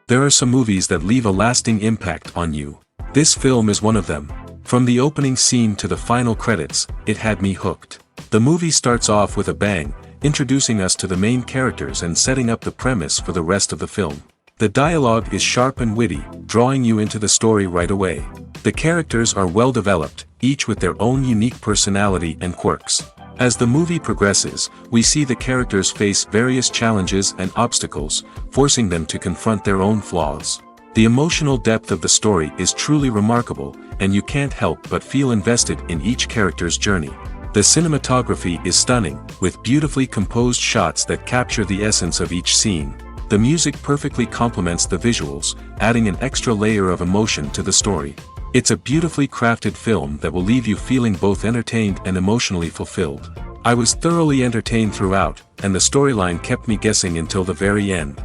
There are some movies that leave a lasting impact on you. This film is one of them. From the opening scene to the final credits, it had me hooked. The movie starts off with a bang, introducing us to the main characters and setting up the premise for the rest of the film. The dialogue is sharp and witty, drawing you into the story right away. The characters are well developed, each with their own unique personality and quirks. As the movie progresses, we see the characters face various challenges and obstacles, forcing them to confront their own flaws. The emotional depth of the story is truly remarkable, and you can't help but feel invested in each character's journey. The cinematography is stunning, with beautifully composed shots that capture the essence of each scene. The music perfectly complements the visuals, adding an extra layer of emotion to the story. It's a beautifully crafted film that will leave you feeling both entertained and emotionally fulfilled. I was thoroughly entertained throughout, and the storyline kept me guessing until the very end.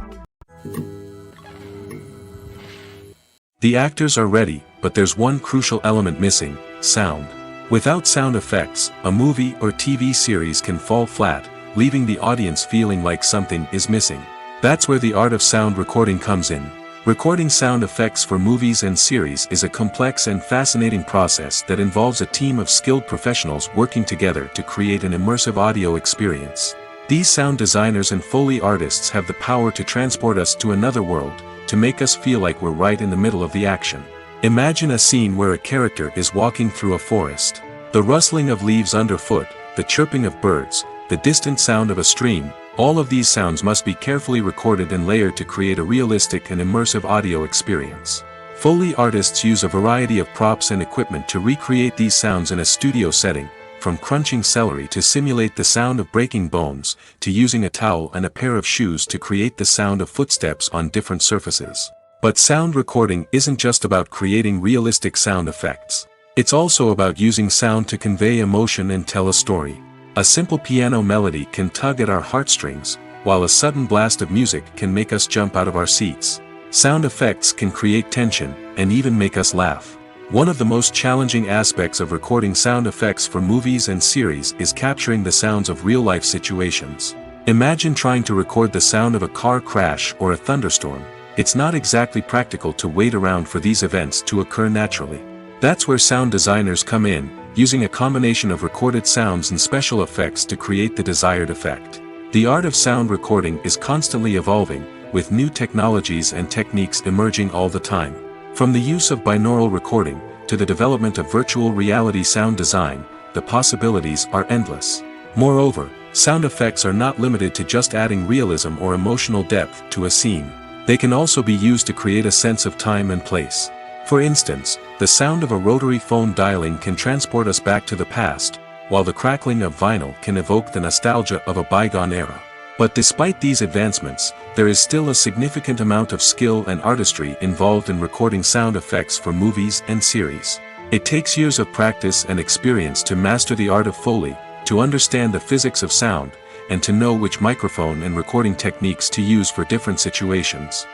The actors are ready, but there's one crucial element missing: sound. Without sound effects, a movie or TV series can fall flat, leaving the audience feeling like something is missing. That's where the art of sound recording comes in. Recording sound effects for movies and series is a complex and fascinating process that involves a team of skilled professionals working together to create an immersive audio experience. These sound designers and Foley artists have the power to transport us to another world, to make us feel like we're right in the middle of the action. Imagine a scene where a character is walking through a forest. The rustling of leaves underfoot, the chirping of birds, the distant sound of a stream, all of these sounds must be carefully recorded and layered to create a realistic and immersive audio experience. Foley artists use a variety of props and equipment to recreate these sounds in a studio setting, from crunching celery to simulate the sound of breaking bones, to using a towel and a pair of shoes to create the sound of footsteps on different surfaces. But sound recording isn't just about creating realistic sound effects. It's also about using sound to convey emotion and tell a story. A simple piano melody can tug at our heartstrings, while a sudden blast of music can make us jump out of our seats. Sound effects can create tension, and even make us laugh. One of the most challenging aspects of recording sound effects for movies and series is capturing the sounds of real-life situations. Imagine trying to record the sound of a car crash or a thunderstorm. It's not exactly practical to wait around for these events to occur naturally. That's where sound designers come in, using a combination of recorded sounds and special effects to create the desired effect. The art of sound recording is constantly evolving, with new technologies and techniques emerging all the time. From the use of binaural recording, to the development of virtual reality sound design, the possibilities are endless. Moreover, sound effects are not limited to just adding realism or emotional depth to a scene. They can also be used to create a sense of time and place. For instance, the sound of a rotary phone dialing can transport us back to the past, while the crackling of vinyl can evoke the nostalgia of a bygone era. But despite these advancements, there is still a significant amount of skill and artistry involved in recording sound effects for movies and series. It takes years of practice and experience to master the art of Foley, to understand the physics of sound, and to know which microphone and recording techniques to use for different situations.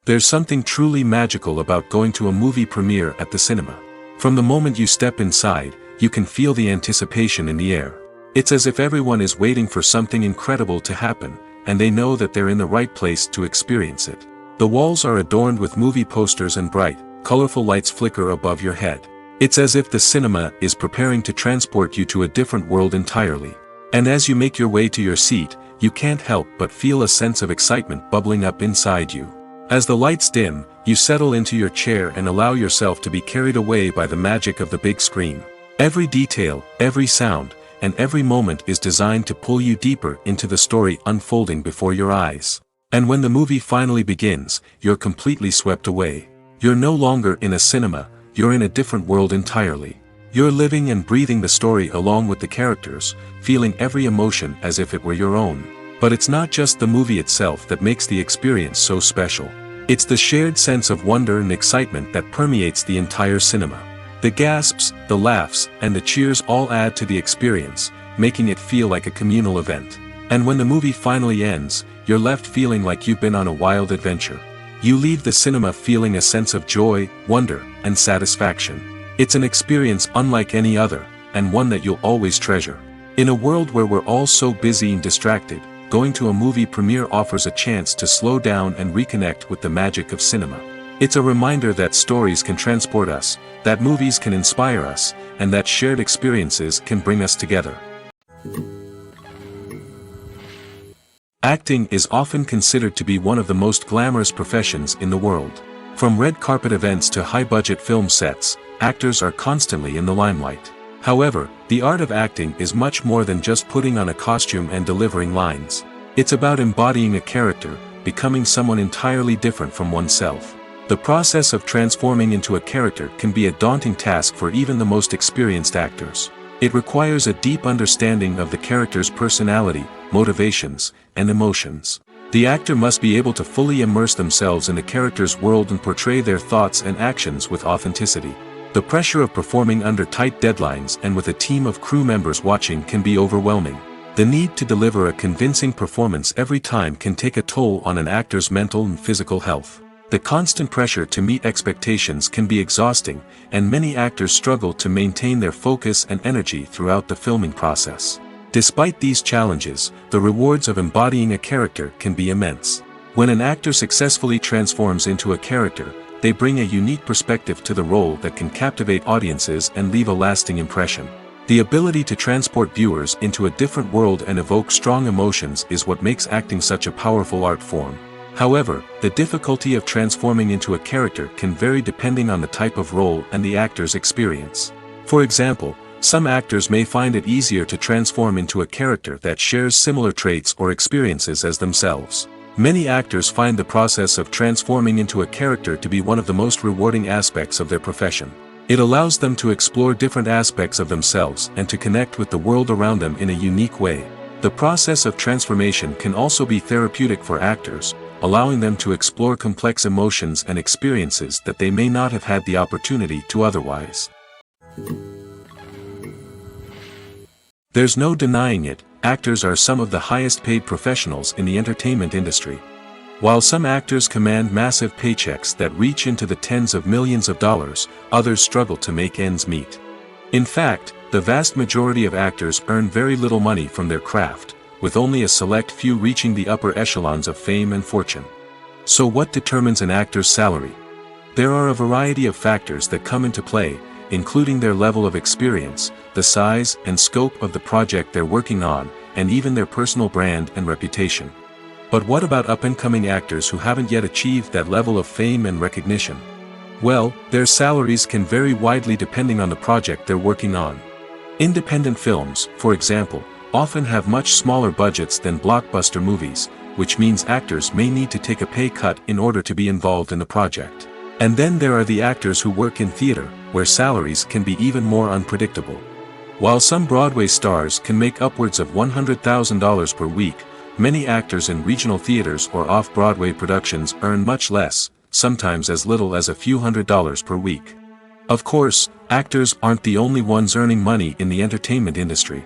There's something truly magical about going to a movie premiere at the cinema. From the moment you step inside, you can feel the anticipation in the air. It's as if everyone is waiting for something incredible to happen, and they know that they're in the right place to experience it. The walls are adorned with movie posters and bright, colorful lights flicker above your head. It's as if the cinema is preparing to transport you to a different world entirely. And as you make your way to your seat, you can't help but feel a sense of excitement bubbling up inside you. As the lights dim, you settle into your chair and allow yourself to be carried away by the magic of the big screen. Every detail, every sound, and every moment is designed to pull you deeper into the story unfolding before your eyes. And when the movie finally begins, you're completely swept away. You're no longer in a cinema, you're in a different world entirely. You're living and breathing the story along with the characters, feeling every emotion as if it were your own. But it's not just the movie itself that makes the experience so special. It's the shared sense of wonder and excitement that permeates the entire cinema. The gasps, the laughs, and the cheers all add to the experience, making it feel like a communal event. And when the movie finally ends, you're left feeling like you've been on a wild adventure. You leave the cinema feeling a sense of joy, wonder, and satisfaction. It's an experience unlike any other, and one that you'll always treasure. In a world where we're all so busy and distracted, going to a movie premiere offers a chance to slow down and reconnect with the magic of cinema. It's a reminder that stories can transport us, that movies can inspire us, and that shared experiences can bring us together. Acting is often considered to be one of the most glamorous professions in the world. From red carpet events to high-budget film sets, actors are constantly in the limelight. However, the art of acting is much more than just putting on a costume and delivering lines. It's about embodying a character, becoming someone entirely different from oneself. The process of transforming into a character can be a daunting task for even the most experienced actors. It requires a deep understanding of the character's personality, motivations, and emotions. The actor must be able to fully immerse themselves in the character's world and portray their thoughts and actions with authenticity. The pressure of performing under tight deadlines and with a team of crew members watching can be overwhelming. The need to deliver a convincing performance every time can take a toll on an actor's mental and physical health. The constant pressure to meet expectations can be exhausting, and many actors struggle to maintain their focus and energy throughout the filming process. Despite these challenges, the rewards of embodying a character can be immense. When an actor successfully transforms into a character, they bring a unique perspective to the role that can captivate audiences and leave a lasting impression. The ability to transport viewers into a different world and evoke strong emotions is what makes acting such a powerful art form. However, the difficulty of transforming into a character can vary depending on the type of role and the actor's experience. For example, some actors may find it easier to transform into a character that shares similar traits or experiences as themselves. Many actors find the process of transforming into a character to be one of the most rewarding aspects of their profession. It allows them to explore different aspects of themselves and to connect with the world around them in a unique way. The process of transformation can also be therapeutic for actors, allowing them to explore complex emotions and experiences that they may not have had the opportunity to otherwise. There's no denying it, actors are some of the highest paid professionals in the entertainment industry. While some actors command massive paychecks that reach into the tens of millions of dollars, others struggle to make ends meet. In fact, the vast majority of actors earn very little money from their craft, with only a select few reaching the upper echelons of fame and fortune. So what determines an actor's salary? There are a variety of factors that come into play, including their level of experience, the size and scope of the project they're working on, and even their personal brand and reputation. But what about up-and-coming actors who haven't yet achieved that level of fame and recognition? Well, their salaries can vary widely depending on the project they're working on. Independent films, for example, often have much smaller budgets than blockbuster movies, which means actors may need to take a pay cut in order to be involved in the project. And then there are the actors who work in theater, where salaries can be even more unpredictable. While some Broadway stars can make upwards of $100,000 per week, many actors in regional theaters or off-Broadway productions earn much less, sometimes as little as a few $100s per week. Of course, actors aren't the only ones earning money in the entertainment industry.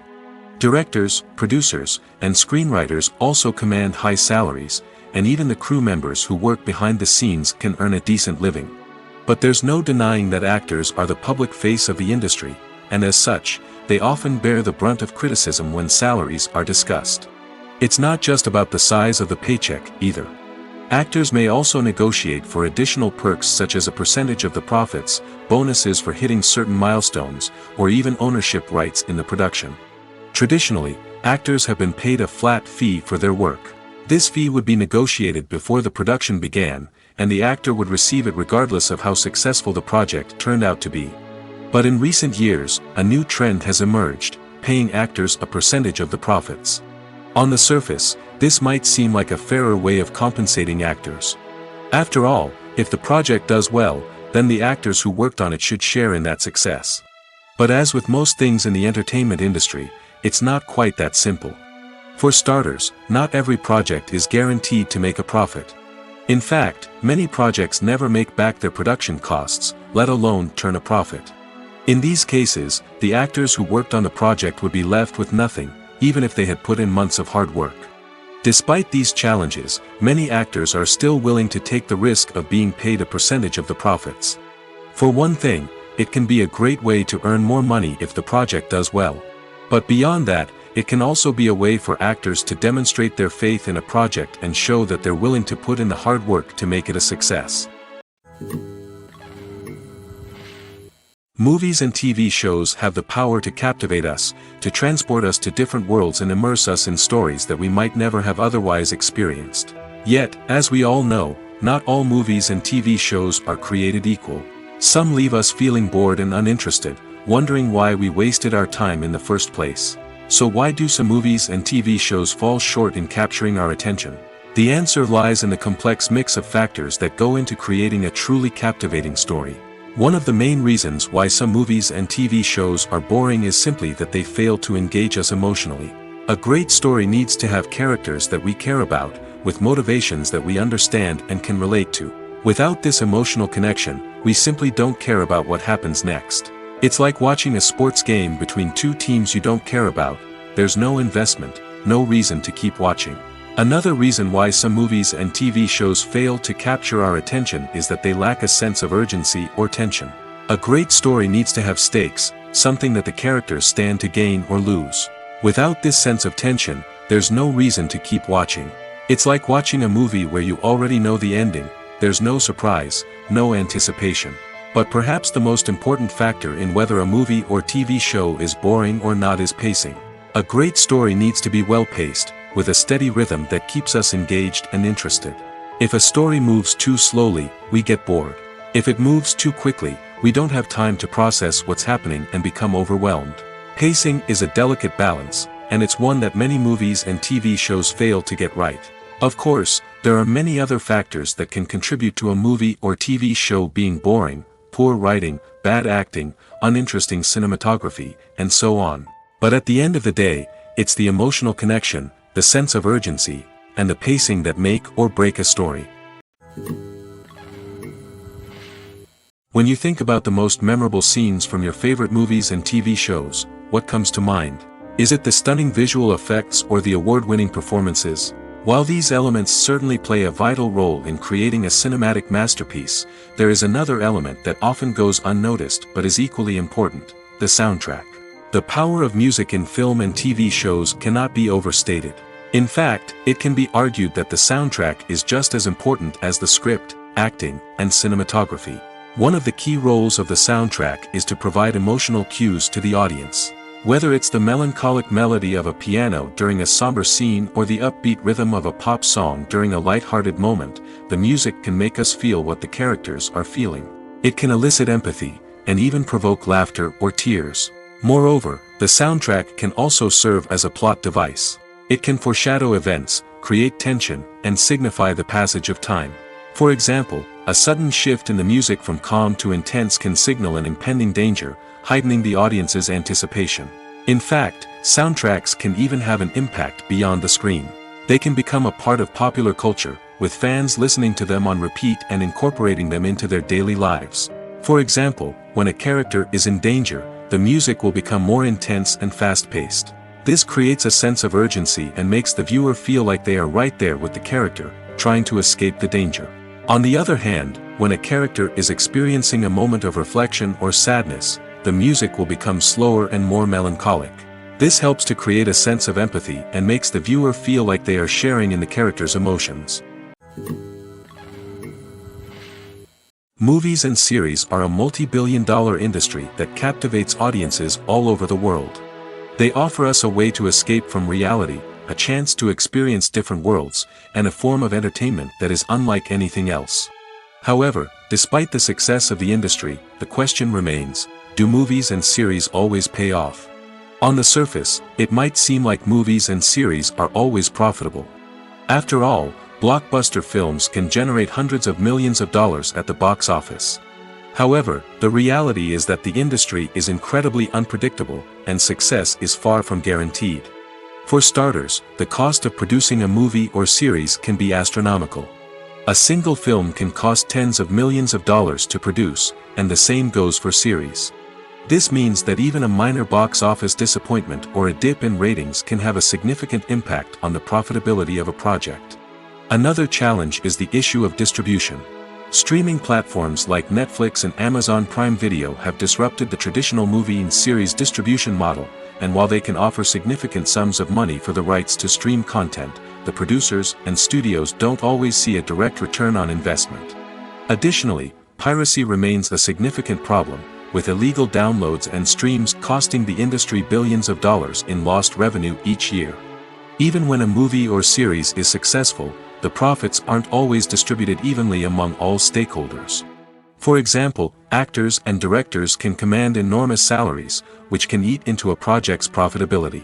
Directors, producers, and screenwriters also command high salaries, and even the crew members who work behind the scenes can earn a decent living. But there's no denying that actors are the public face of the industry, and as such, they often bear the brunt of criticism when salaries are discussed. It's not just about the size of the paycheck, either. Actors may also negotiate for additional perks such as a percentage of the profits, bonuses for hitting certain milestones, or even ownership rights in the production. Traditionally, actors have been paid a flat fee for their work. This fee would be negotiated before the production began, and the actor would receive it regardless of how successful the project turned out to be. But in recent years, a new trend has emerged, paying actors a percentage of the profits. On the surface, this might seem like a fairer way of compensating actors. After all, if the project does well, then the actors who worked on it should share in that success. But as with most things in the entertainment industry, it's not quite that simple. For starters, not every project is guaranteed to make a profit. In fact, many projects never make back their production costs, let alone turn a profit. In these cases, the actors who worked on the project would be left with nothing, even if they had put in months of hard work. Despite these challenges, many actors are still willing to take the risk of being paid a percentage of the profits. For one thing, it can be a great way to earn more money if the project does well. But beyond that, it can also be a way for actors to demonstrate their faith in a project and show that they're willing to put in the hard work to make it a success. Movies and TV shows have the power to captivate us, to transport us to different worlds and immerse us in stories that we might never have otherwise experienced. Yet, as we all know, not all movies and TV shows are created equal. Some leave us feeling bored and uninterested, wondering why we wasted our time in the first place. So why do some movies and TV shows fall short in capturing our attention? The answer lies in the complex mix of factors that go into creating a truly captivating story. One of the main reasons why some movies and TV shows are boring is simply that they fail to engage us emotionally. A great story needs to have characters that we care about, with motivations that we understand and can relate to. Without this emotional connection, we simply don't care about what happens next. It's like watching a sports game between two teams you don't care about. There's no investment, no reason to keep watching. Another reason why some movies and TV shows fail to capture our attention is that they lack a sense of urgency or tension. A great story needs to have stakes, something that the characters stand to gain or lose. Without this sense of tension, there's no reason to keep watching. It's like watching a movie where you already know the ending. There's no surprise, no anticipation. But perhaps the most important factor in whether a movie or TV show is boring or not is pacing. A great story needs to be well-paced, with a steady rhythm that keeps us engaged and interested. If a story moves too slowly, we get bored. If it moves too quickly, we don't have time to process what's happening and become overwhelmed. Pacing is a delicate balance, and it's one that many movies and TV shows fail to get right. Of course, there are many other factors that can contribute to a movie or TV show being boring: poor writing, bad acting, uninteresting cinematography, and so on. But at the end of the day, it's the emotional connection, the sense of urgency, and the pacing that make or break a story. When you think about the most memorable scenes from your favorite movies and TV shows, what comes to mind? Is it the stunning visual effects or the award-winning performances? While these elements certainly play a vital role in creating a cinematic masterpiece, there is another element that often goes unnoticed but is equally important: the soundtrack. The power of music in film and TV shows cannot be overstated. In fact, it can be argued that the soundtrack is just as important as the script, acting, and cinematography. One of the key roles of the soundtrack is to provide emotional cues to the audience. Whether it's the melancholic melody of a piano during a somber scene or the upbeat rhythm of a pop song during a light-hearted moment, the music can make us feel what the characters are feeling. It can elicit empathy, and even provoke laughter or tears. Moreover, the soundtrack can also serve as a plot device. It can foreshadow events, create tension, and signify the passage of time. For example, a sudden shift in the music from calm to intense can signal an impending danger, heightening the audience's anticipation. In fact, soundtracks can even have an impact beyond the screen. They can become a part of popular culture, with fans listening to them on repeat and incorporating them into their daily lives. For example, when a character is in danger, the music will become more intense and fast-paced. This creates a sense of urgency and makes the viewer feel like they are right there with the character, trying to escape the danger. On the other hand, when a character is experiencing a moment of reflection or sadness, the music will become slower and more melancholic. This helps to create a sense of empathy and makes the viewer feel like they are sharing in the character's emotions. Movies and series are a multi-billion-dollar industry that captivates audiences all over the world. They offer us a way to escape from reality, a chance to experience different worlds, and a form of entertainment that is unlike anything else. However, despite the success of the industry, the question remains: do movies and series always pay off? On the surface, it might seem like movies and series are always profitable. After all, blockbuster films can generate hundreds of millions of dollars at the box office. However, the reality is that the industry is incredibly unpredictable, and success is far from guaranteed. For starters, the cost of producing a movie or series can be astronomical. A single film can cost tens of millions of dollars to produce, and the same goes for series. This means that even a minor box office disappointment or a dip in ratings can have a significant impact on the profitability of a project. Another challenge is the issue of distribution. Streaming platforms like Netflix and Amazon Prime Video have disrupted the traditional movie and series distribution model, and while they can offer significant sums of money for the rights to stream content, the producers and studios don't always see a direct return on investment. Additionally, piracy remains a significant problem, with illegal downloads and streams costing the industry billions of dollars in lost revenue each year. Even when a movie or series is successful, the profits aren't always distributed evenly among all stakeholders. For example, actors and directors can command enormous salaries, which can eat into a project's profitability.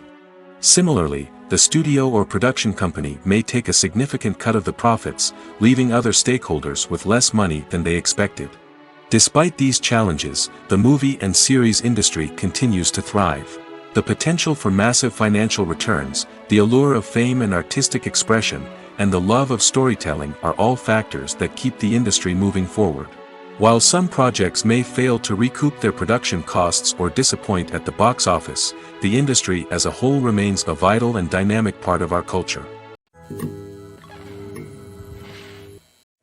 Similarly, the studio or production company may take a significant cut of the profits, leaving other stakeholders with less money than they expected. Despite these challenges, the movie and series industry continues to thrive. The potential for massive financial returns, the allure of fame and artistic expression, and the love of storytelling are all factors that keep the industry moving forward. While some projects may fail to recoup their production costs or disappoint at the box office, the industry as a whole remains a vital and dynamic part of our culture.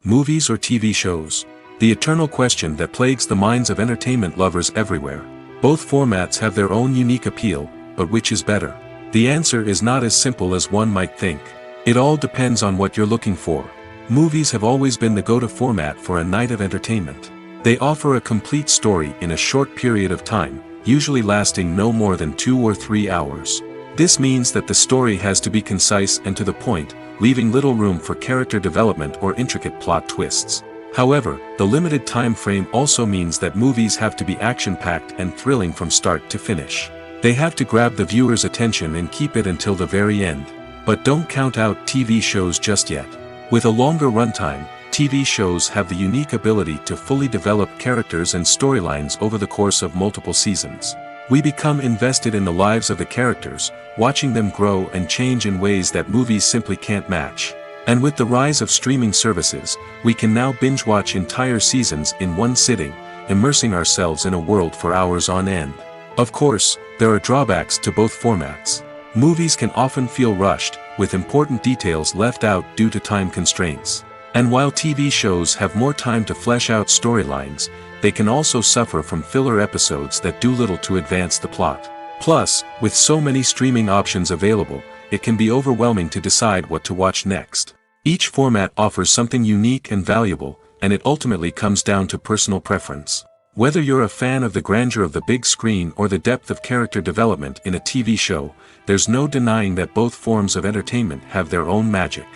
Movies or TV shows? The eternal question that plagues the minds of entertainment lovers everywhere. Both formats have their own unique appeal, but which is better? The answer is not as simple as one might think. It all depends on what you're looking for. Movies have always been the go-to format for a night of entertainment. They offer a complete story in a short period of time, usually lasting no more than 2 or 3 hours. This means that the story has to be concise and to the point, leaving little room for character development or intricate plot twists. However, the limited time frame also means that movies have to be action-packed and thrilling from start to finish. They have to grab the viewer's attention and keep it until the very end. But don't count out TV shows just yet. With a longer runtime, TV shows have the unique ability to fully develop characters and storylines over the course of multiple seasons. We become invested in the lives of the characters, watching them grow and change in ways that movies simply can't match. And with the rise of streaming services, we can now binge-watch entire seasons in one sitting, immersing ourselves in a world for hours on end. Of course, there are drawbacks to both formats. Movies can often feel rushed, with important details left out due to time constraints. And while TV shows have more time to flesh out storylines, they can also suffer from filler episodes that do little to advance the plot. Plus, with so many streaming options available, it can be overwhelming to decide what to watch next. Each format offers something unique and valuable, and it ultimately comes down to personal preference. Whether you're a fan of the grandeur of the big screen or the depth of character development in a TV show, there's no denying that both forms of entertainment have their own magic.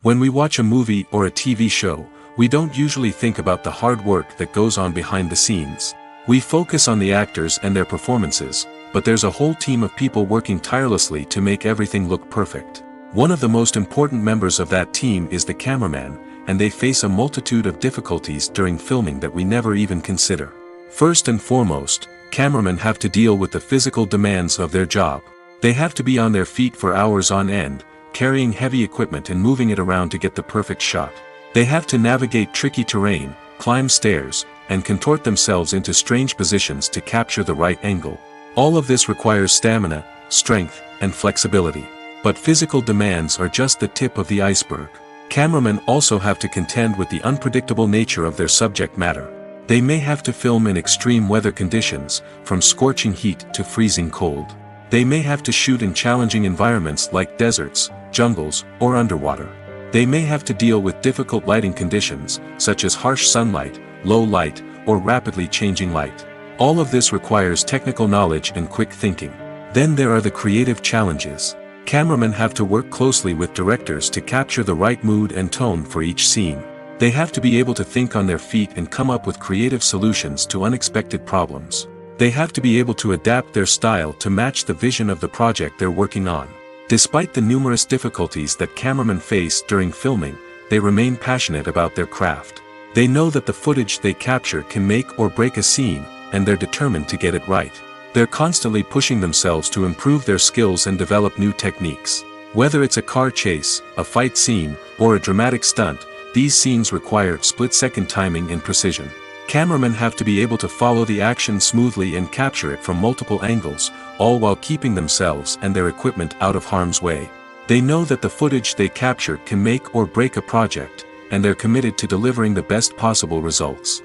When we watch a movie or a TV show, we don't usually think about the hard work that goes on behind the scenes. We focus on the actors and their performances, but there's a whole team of people working tirelessly to make everything look perfect. One of the most important members of that team is the cameraman, and they face a multitude of difficulties during filming that we never even consider. First and foremost, cameramen have to deal with the physical demands of their job. They have to be on their feet for hours on end, carrying heavy equipment and moving it around to get the perfect shot. They have to navigate tricky terrain, climb stairs, and contort themselves into strange positions to capture the right angle. All of this requires stamina, strength, and flexibility. But physical demands are just the tip of the iceberg. Cameramen also have to contend with the unpredictable nature of their subject matter. They may have to film in extreme weather conditions, from scorching heat to freezing cold. They may have to shoot in challenging environments like deserts, jungles, or underwater. They may have to deal with difficult lighting conditions, such as harsh sunlight, low light, or rapidly changing light. All of this requires technical knowledge and quick thinking. Then there are the creative challenges. Cameramen have to work closely with directors to capture the right mood and tone for each scene. They have to be able to think on their feet and come up with creative solutions to unexpected problems. They have to be able to adapt their style to match the vision of the project they're working on. Despite the numerous difficulties that cameramen face during filming, they remain passionate about their craft. They know that the footage they capture can make or break a scene, and they're determined to get it right. They're constantly pushing themselves to improve their skills and develop new techniques. Whether it's a car chase, a fight scene, or a dramatic stunt, these scenes require split-second timing and precision. Cameramen have to be able to follow the action smoothly and capture it from multiple angles, all while keeping themselves and their equipment out of harm's way. They know that the footage they capture can make or break a project, and they're committed to delivering the best possible results.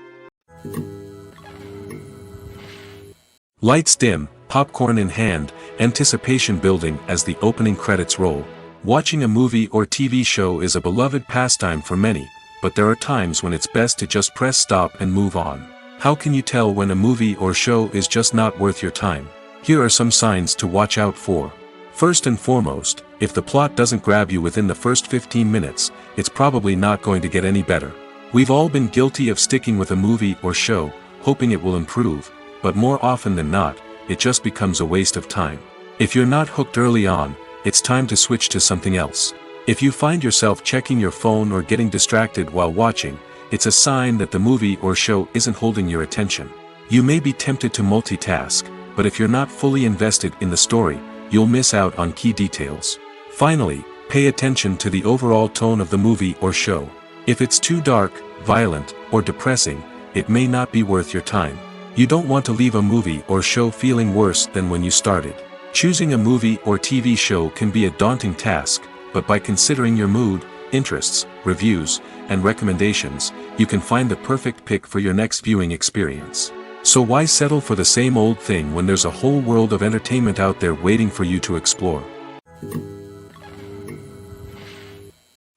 Lights dim, popcorn in hand, anticipation building as the opening credits roll. Watching a movie or TV show is a beloved pastime for many, but there are times when it's best to just press stop and move on. How can you tell when a movie or show is just not worth your time? Here are some signs to watch out for. First and foremost, if the plot doesn't grab you within the first 15 minutes, it's probably not going to get any better. We've all been guilty of sticking with a movie or show, hoping it will improve, but more often than not, it just becomes a waste of time. If you're not hooked early on, it's time to switch to something else. If you find yourself checking your phone or getting distracted while watching, it's a sign that the movie or show isn't holding your attention. You may be tempted to multitask, but if you're not fully invested in the story, you'll miss out on key details. Finally, pay attention to the overall tone of the movie or show. If it's too dark, violent, or depressing, it may not be worth your time. You don't want to leave a movie or show feeling worse than when you started. Choosing a movie or TV show can be a daunting task, but by considering your mood, interests, reviews, and recommendations, you can find the perfect pick for your next viewing experience. So why settle for the same old thing when there's a whole world of entertainment out there waiting for you to explore?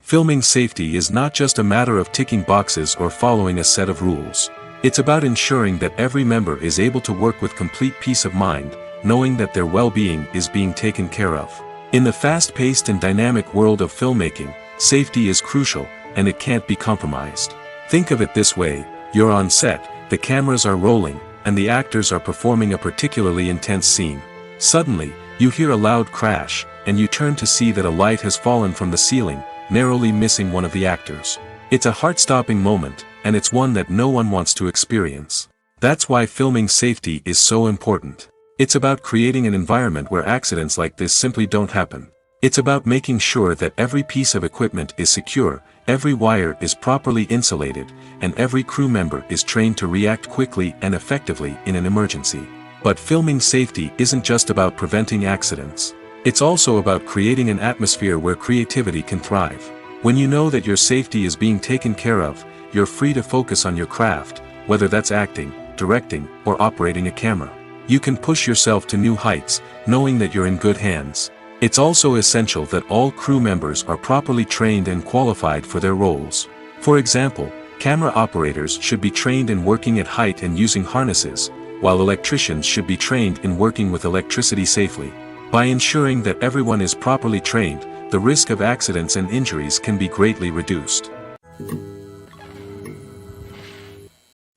Filming safety is not just a matter of ticking boxes or following a set of rules. It's about ensuring that every member is able to work with complete peace of mind, knowing that their well-being is being taken care of. In the fast-paced and dynamic world of filmmaking, safety is crucial, and it can't be compromised. Think of it this way: you're on set, the cameras are rolling, and the actors are performing a particularly intense scene. Suddenly, you hear a loud crash, and you turn to see that a light has fallen from the ceiling, narrowly missing one of the actors. It's a heart-stopping moment, and it's one that no one wants to experience. That's why filming safety is so important. It's about creating an environment where accidents like this simply don't happen. It's about making sure that every piece of equipment is secure, every wire is properly insulated, and every crew member is trained to react quickly and effectively in an emergency. But filming safety isn't just about preventing accidents. It's also about creating an atmosphere where creativity can thrive. When you know that your safety is being taken care of, you're free to focus on your craft, whether that's acting, directing, or operating a camera. You can push yourself to new heights, knowing that you're in good hands. It's also essential that all crew members are properly trained and qualified for their roles. For example, camera operators should be trained in working at height and using harnesses, while electricians should be trained in working with electricity safely. By ensuring that everyone is properly trained, the risk of accidents and injuries can be greatly reduced.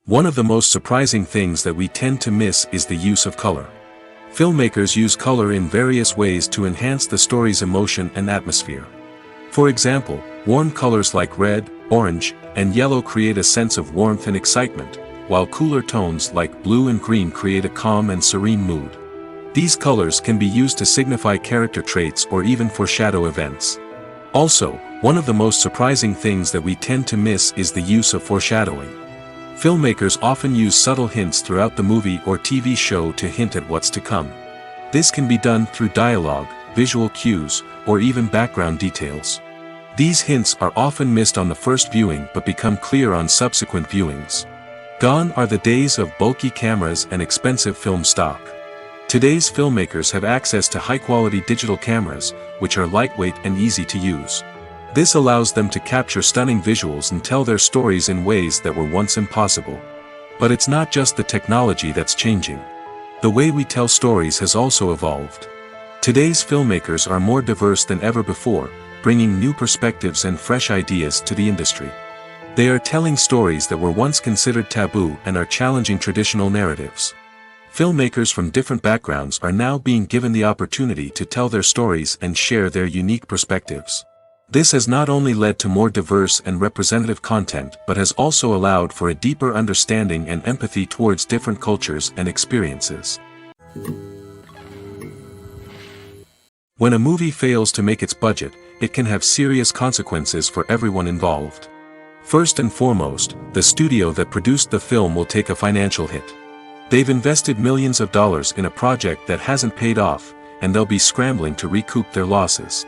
One of the most surprising things that we tend to miss is the use of color. Filmmakers use color in various ways to enhance the story's emotion and atmosphere. For example, warm colors like red, orange, and yellow create a sense of warmth and excitement, while cooler tones like blue and green create a calm and serene mood. These colors can be used to signify character traits or even foreshadow events. Also, one of the most surprising things that we tend to miss is the use of foreshadowing. Filmmakers often use subtle hints throughout the movie or TV show to hint at what's to come. This can be done through dialogue, visual cues, or even background details. These hints are often missed on the first viewing but become clear on subsequent viewings. Gone are the days of bulky cameras and expensive film stock. Today's filmmakers have access to high-quality digital cameras, which are lightweight and easy to use. This allows them to capture stunning visuals and tell their stories in ways that were once impossible. But it's not just the technology that's changing. The way we tell stories has also evolved. Today's filmmakers are more diverse than ever before, bringing new perspectives and fresh ideas to the industry. They are telling stories that were once considered taboo and are challenging traditional narratives. Filmmakers from different backgrounds are now being given the opportunity to tell their stories and share their unique perspectives. This has not only led to more diverse and representative content but has also allowed for a deeper understanding and empathy towards different cultures and experiences. When a movie fails to make its budget, it can have serious consequences for everyone involved. First and foremost, the studio that produced the film will take a financial hit. They've invested millions of dollars in a project that hasn't paid off, and they'll be scrambling to recoup their losses.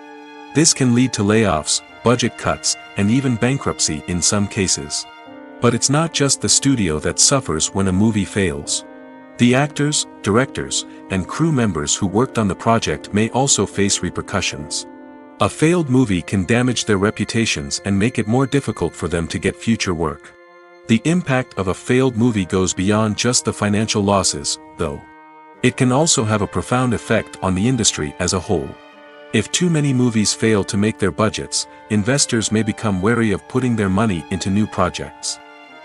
This can lead to layoffs, budget cuts, and even bankruptcy in some cases. But it's not just the studio that suffers when a movie fails. The actors, directors, and crew members who worked on the project may also face repercussions. A failed movie can damage their reputations and make it more difficult for them to get future work. The impact of a failed movie goes beyond just the financial losses, though. It can also have a profound effect on the industry as a whole. If too many movies fail to make their budgets, investors may become wary of putting their money into new projects.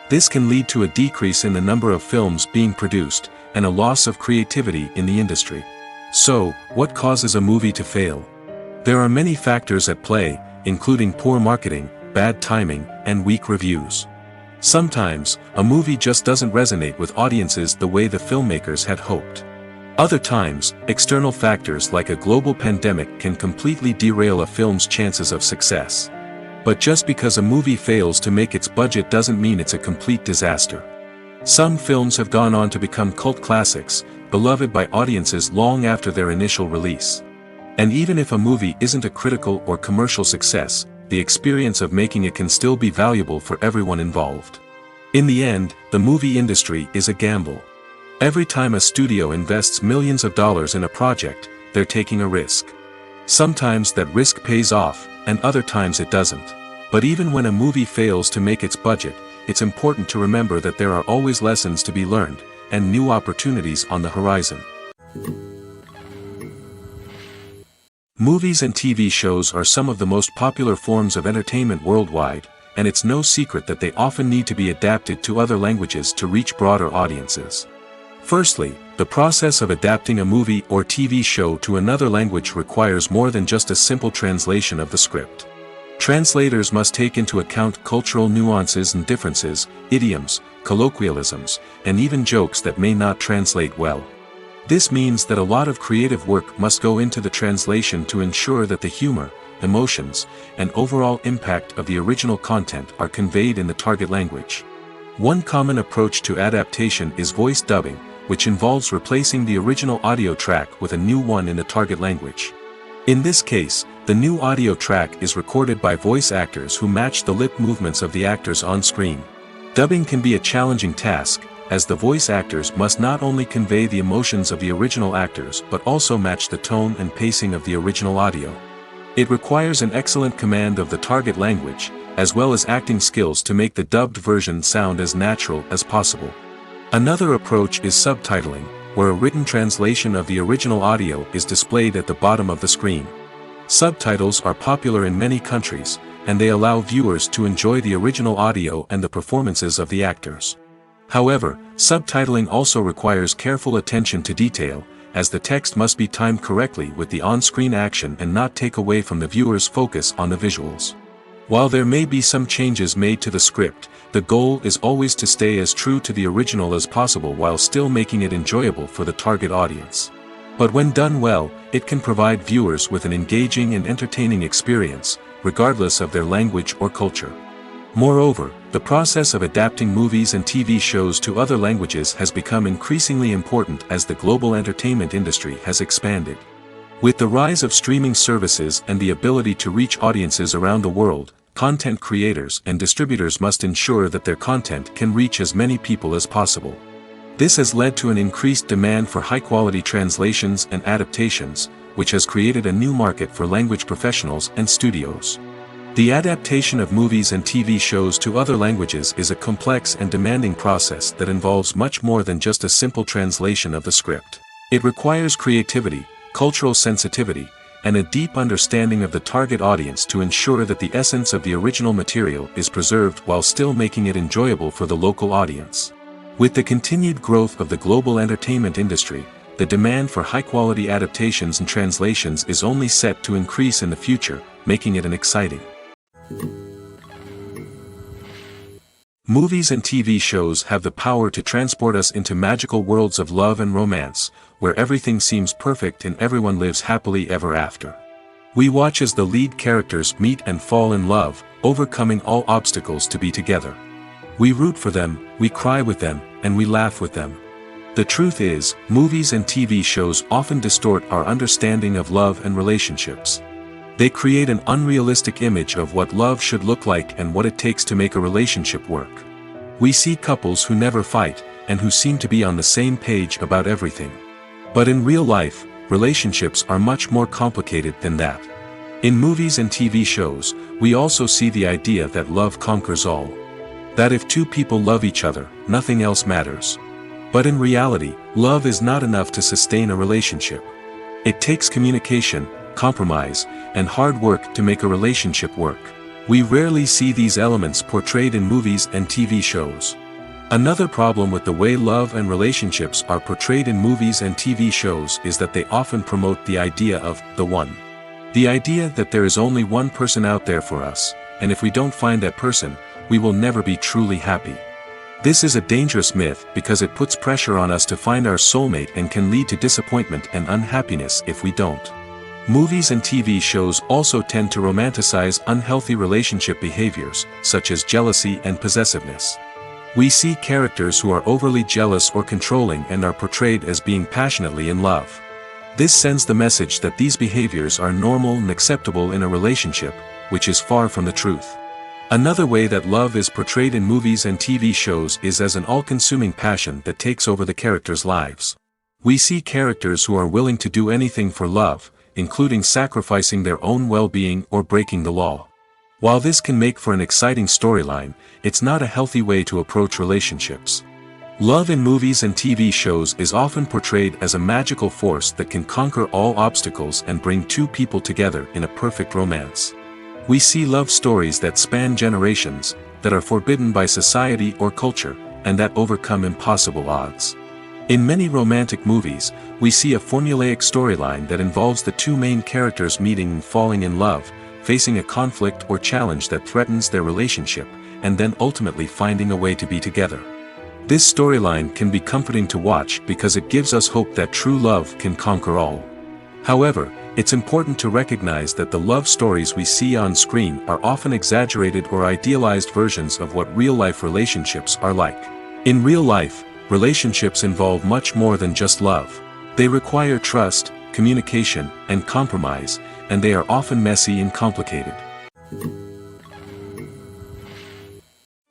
This can lead to a decrease in the number of films being produced, and a loss of creativity in the industry. So, what causes a movie to fail? There are many factors at play, including poor marketing, bad timing, and weak reviews. Sometimes, a movie just doesn't resonate with audiences the way the filmmakers had hoped. Other times, external factors like a global pandemic can completely derail a film's chances of success. But just because a movie fails to make its budget doesn't mean it's a complete disaster. Some films have gone on to become cult classics, beloved by audiences long after their initial release. And even if a movie isn't a critical or commercial success, the experience of making it can still be valuable for everyone involved. In the end, the movie industry is a gamble. Every time a studio invests millions of dollars in a project, they're taking a risk. Sometimes that risk pays off, and other times it doesn't. But even when a movie fails to make its budget, it's important to remember that there are always lessons to be learned, and new opportunities on the horizon. Movies and TV shows are some of the most popular forms of entertainment worldwide, and it's no secret that they often need to be adapted to other languages to reach broader audiences. Firstly, the process of adapting a movie or TV show to another language requires more than just a simple translation of the script. Translators must take into account cultural nuances and differences, idioms, colloquialisms, and even jokes that may not translate well. This means that a lot of creative work must go into the translation to ensure that the humor, emotions, and overall impact of the original content are conveyed in the target language. One common approach to adaptation is voice dubbing, which involves replacing the original audio track with a new one in the target language. In this case, the new audio track is recorded by voice actors who match the lip movements of the actors on screen. Dubbing can be a challenging task, as the voice actors must not only convey the emotions of the original actors but also match the tone and pacing of the original audio. It requires an excellent command of the target language, as well as acting skills to make the dubbed version sound as natural as possible. Another approach is subtitling, where a written translation of the original audio is displayed at the bottom of the screen. Subtitles are popular in many countries, and they allow viewers to enjoy the original audio and the performances of the actors. However, subtitling also requires careful attention to detail, as the text must be timed correctly with the on-screen action and not take away from the viewer's focus on the visuals. While there may be some changes made to the script, the goal is always to stay as true to the original as possible while still making it enjoyable for the target audience. But when done well, it can provide viewers with an engaging and entertaining experience, regardless of their language or culture. Moreover, the process of adapting movies and TV shows to other languages has become increasingly important as the global entertainment industry has expanded. With the rise of streaming services and the ability to reach audiences around the world, content creators and distributors must ensure that their content can reach as many people as possible. This has led to an increased demand for high-quality translations and adaptations, which has created a new market for language professionals and studios. The adaptation of movies and TV shows to other languages is a complex and demanding process that involves much more than just a simple translation of the script. It requires creativity, cultural sensitivity, and a deep understanding of the target audience to ensure that the essence of the original material is preserved while still making it enjoyable for the local audience. With the continued growth of the global entertainment industry, the demand for high-quality adaptations and translations is only set to increase in the future, making it an exciting. Movies and TV shows have the power to transport us into magical worlds of love and romance, where everything seems perfect and everyone lives happily ever after. We watch as the lead characters meet and fall in love, overcoming all obstacles to be together. We root for them, we cry with them, and we laugh with them. The truth is, movies and TV shows often distort our understanding of love and relationships. They create an unrealistic image of what love should look like and what it takes to make a relationship work. We see couples who never fight, and who seem to be on the same page about everything. But in real life, relationships are much more complicated than that. In movies and TV shows, we also see the idea that love conquers all. That if two people love each other, nothing else matters. But in reality, love is not enough to sustain a relationship. It takes communication, compromise, and hard work to make a relationship work. We rarely see these elements portrayed in movies and TV shows. Another problem with the way love and relationships are portrayed in movies and TV shows is that they often promote the idea of the one. The idea that there is only one person out there for us, and if we don't find that person, we will never be truly happy. This is a dangerous myth because it puts pressure on us to find our soulmate and can lead to disappointment and unhappiness if we don't. Movies and TV shows also tend to romanticize unhealthy relationship behaviors, such as jealousy and possessiveness. We see characters who are overly jealous or controlling and are portrayed as being passionately in love. This sends the message that these behaviors are normal and acceptable in a relationship, which is far from the truth. Another way that love is portrayed in movies and TV shows is as an all-consuming passion that takes over the characters' lives. We see characters who are willing to do anything for love, including sacrificing their own well-being or breaking the law. While this can make for an exciting storyline, it's not a healthy way to approach relationships. Love in movies and TV shows is often portrayed as a magical force that can conquer all obstacles and bring two people together in a perfect romance. We see love stories that span generations, that are forbidden by society or culture, and that overcome impossible odds. In many romantic movies, we see a formulaic storyline that involves the two main characters meeting and falling in love, facing a conflict or challenge that threatens their relationship, and then ultimately finding a way to be together. This storyline can be comforting to watch because it gives us hope that true love can conquer all. However, it's important to recognize that the love stories we see on screen are often exaggerated or idealized versions of what real-life relationships are like. In real life, relationships involve much more than just love. They require trust, communication, and compromise, and they are often messy and complicated.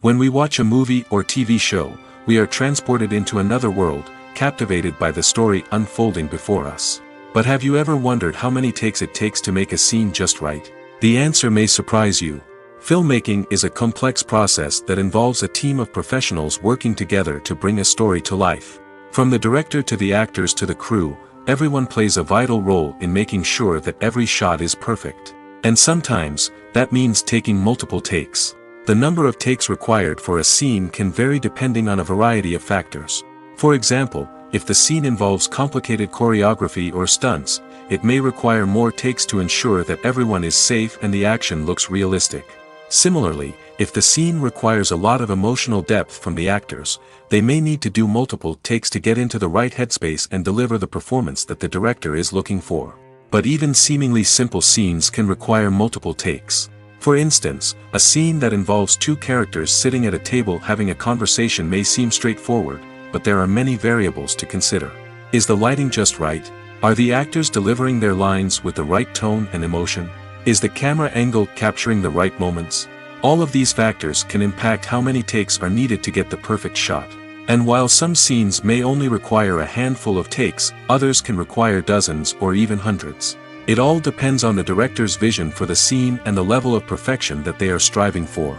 When we watch a movie or TV show, we are transported into another world, captivated by the story unfolding before us. But have you ever wondered how many takes it takes to make a scene just right? The answer may surprise you. Filmmaking is a complex process that involves a team of professionals working together to bring a story to life. From the director to the actors to the crew, everyone plays a vital role in making sure that every shot is perfect. And sometimes, that means taking multiple takes. The number of takes required for a scene can vary depending on a variety of factors. For example, if the scene involves complicated choreography or stunts, it may require more takes to ensure that everyone is safe and the action looks realistic. Similarly, if the scene requires a lot of emotional depth from the actors, they may need to do multiple takes to get into the right headspace and deliver the performance that the director is looking for. But even seemingly simple scenes can require multiple takes. For instance, a scene that involves two characters sitting at a table having a conversation may seem straightforward, but there are many variables to consider. Is the lighting just right? Are the actors delivering their lines with the right tone and emotion? Is the camera angle capturing the right moments? All of these factors can impact how many takes are needed to get the perfect shot. And while some scenes may only require a handful of takes, others can require dozens or even hundreds. It all depends on the director's vision for the scene and the level of perfection that they are striving for.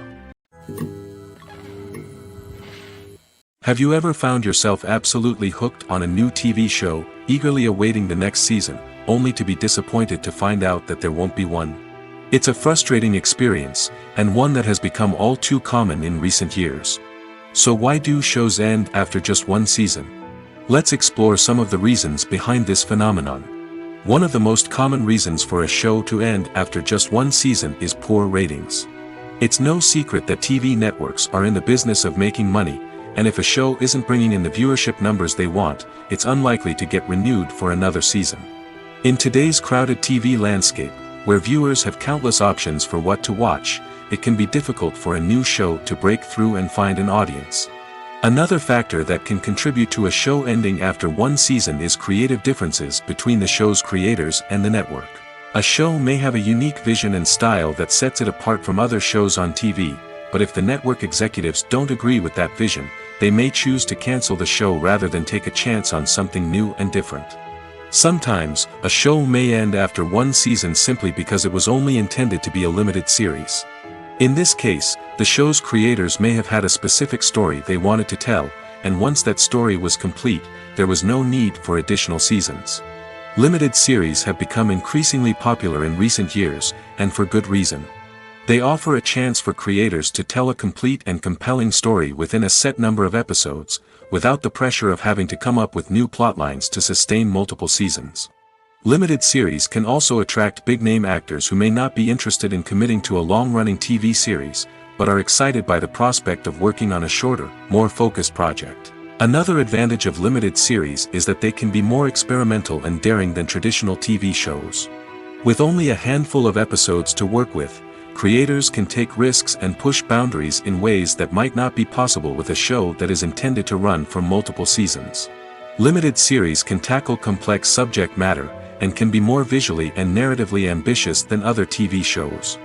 Have you ever found yourself absolutely hooked on a new TV show, eagerly awaiting the next season, only to be disappointed to find out that there won't be one? It's a frustrating experience, and one that has become all too common in recent years. So why do shows end after just one season? Let's explore some of the reasons behind this phenomenon. One of the most common reasons for a show to end after just one season is poor ratings. It's no secret that TV networks are in the business of making money, and if a show isn't bringing in the viewership numbers they want, it's unlikely to get renewed for another season. In today's crowded TV landscape, where viewers have countless options for what to watch, it can be difficult for a new show to break through and find an audience. Another factor that can contribute to a show ending after one season is creative differences between the show's creators and the network. A show may have a unique vision and style that sets it apart from other shows on TV, but if the network executives don't agree with that vision, they may choose to cancel the show rather than take a chance on something new and different. Sometimes, a show may end after one season simply because it was only intended to be a limited series. In this case, the show's creators may have had a specific story they wanted to tell, and once that story was complete, there was no need for additional seasons. Limited series have become increasingly popular in recent years, and for good reason. They offer a chance for creators to tell a complete and compelling story within a set number of episodes, without the pressure of having to come up with new plotlines to sustain multiple seasons. Limited series can also attract big-name actors who may not be interested in committing to a long-running TV series, but are excited by the prospect of working on a shorter, more focused project. Another advantage of limited series is that they can be more experimental and daring than traditional TV shows. With only a handful of episodes to work with, creators can take risks and push boundaries in ways that might not be possible with a show that is intended to run for multiple seasons. Limited series can tackle complex subject matter, and can be more visually and narratively ambitious than other TV shows.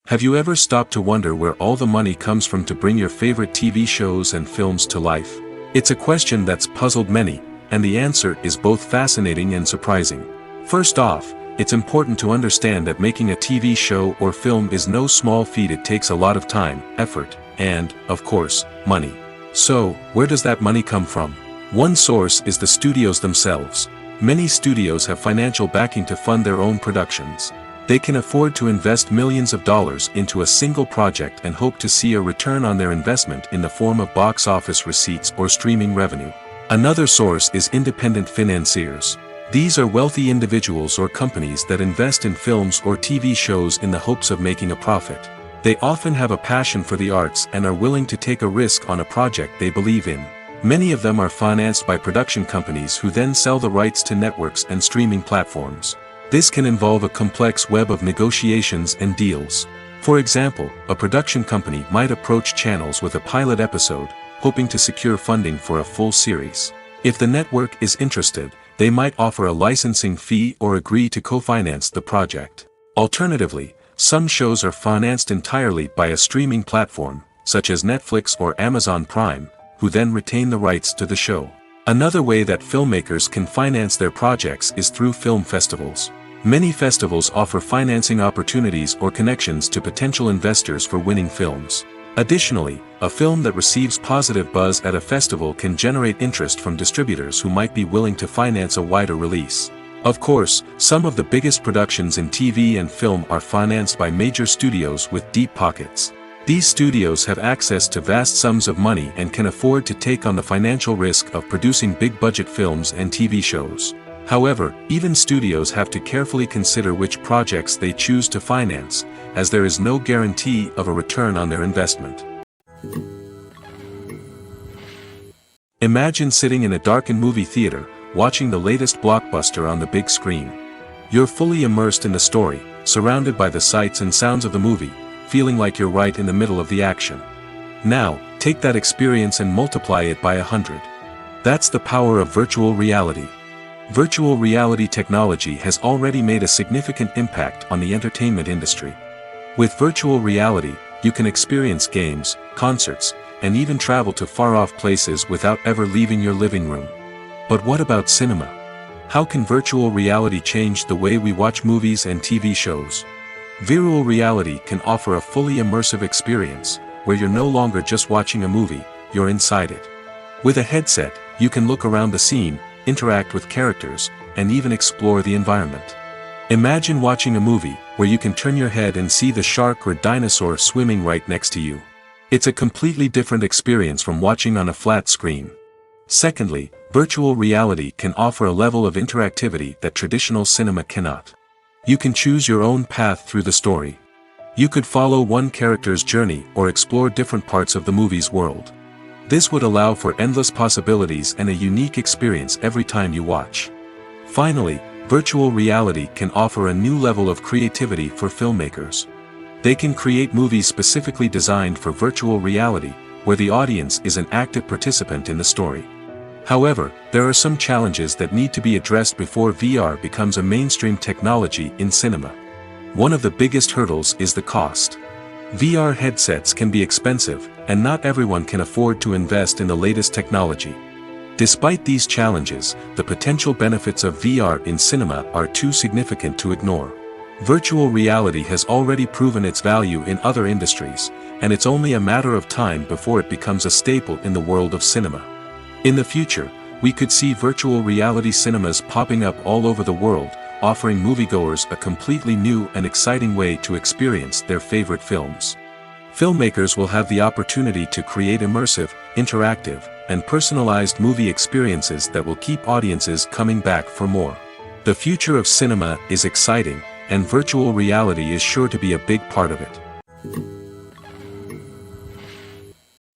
Have you ever stopped to wonder where all the money comes from to bring your favorite TV shows and films to life? It's a question that's puzzled many, and the answer is both fascinating and surprising. First off, it's important to understand that making a TV show or film is no small feat. It takes a lot of time, effort, and, of course, money. So, where does that money come from? One source is the studios themselves. Many studios have financial backing to fund their own productions. They can afford to invest millions of dollars into a single project and hope to see a return on their investment in the form of box office receipts or streaming revenue. Another source is independent financiers. These are wealthy individuals or companies that invest in films or TV shows in the hopes of making a profit. They often have a passion for the arts and are willing to take a risk on a project they believe in. Many of them are financed by production companies who then sell the rights to networks and streaming platforms. This can involve a complex web of negotiations and deals. For example, a production company might approach channels with a pilot episode, hoping to secure funding for a full series. If the network is interested, they might offer a licensing fee or agree to co-finance the project. Alternatively, some shows are financed entirely by a streaming platform, such as Netflix or Amazon Prime, who then retain the rights to the show. Another way that filmmakers can finance their projects is through film festivals. Many festivals offer financing opportunities or connections to potential investors for winning films. Additionally, a film that receives positive buzz at a festival can generate interest from distributors who might be willing to finance a wider release. Of course, some of the biggest productions in TV and film are financed by major studios with deep pockets. These studios have access to vast sums of money and can afford to take on the financial risk of producing big-budget films and TV shows. However, even studios have to carefully consider which projects they choose to finance, as there is no guarantee of a return on their investment. Imagine sitting in a darkened movie theater, watching the latest blockbuster on the big screen. You're fully immersed in the story, surrounded by the sights and sounds of the movie, feeling like you're right in the middle of the action. Now, take that experience and multiply it by 100. That's the power of virtual reality. Virtual reality technology has already made a significant impact on the entertainment industry. With virtual reality, you can experience games, concerts, and even travel to far-off places without ever leaving your living room. But what about cinema? How can virtual reality change the way we watch movies and TV shows? Virtual reality can offer a fully immersive experience, where you're no longer just watching a movie, you're inside it. With a headset, you can look around the scene, interact with characters, and even explore the environment. Imagine watching a movie, where you can turn your head and see the shark or dinosaur swimming right next to you. It's a completely different experience from watching on a flat screen. Secondly, virtual reality can offer a level of interactivity that traditional cinema cannot. You can choose your own path through the story. You could follow one character's journey or explore different parts of the movie's world. This would allow for endless possibilities and a unique experience every time you watch. Finally, virtual reality can offer a new level of creativity for filmmakers. They can create movies specifically designed for virtual reality, where the audience is an active participant in the story. However, there are some challenges that need to be addressed before VR becomes a mainstream technology in cinema. One of the biggest hurdles is the cost. VR headsets can be expensive, and not everyone can afford to invest in the latest technology. Despite these challenges, the potential benefits of VR in cinema are too significant to ignore. Virtual reality has already proven its value in other industries, and it's only a matter of time before it becomes a staple in the world of cinema. In the future, we could see virtual reality cinemas popping up all over the world, offering moviegoers a completely new and exciting way to experience their favorite films. Filmmakers will have the opportunity to create immersive, interactive, and personalized movie experiences that will keep audiences coming back for more. The future of cinema is exciting, and virtual reality is sure to be a big part of it.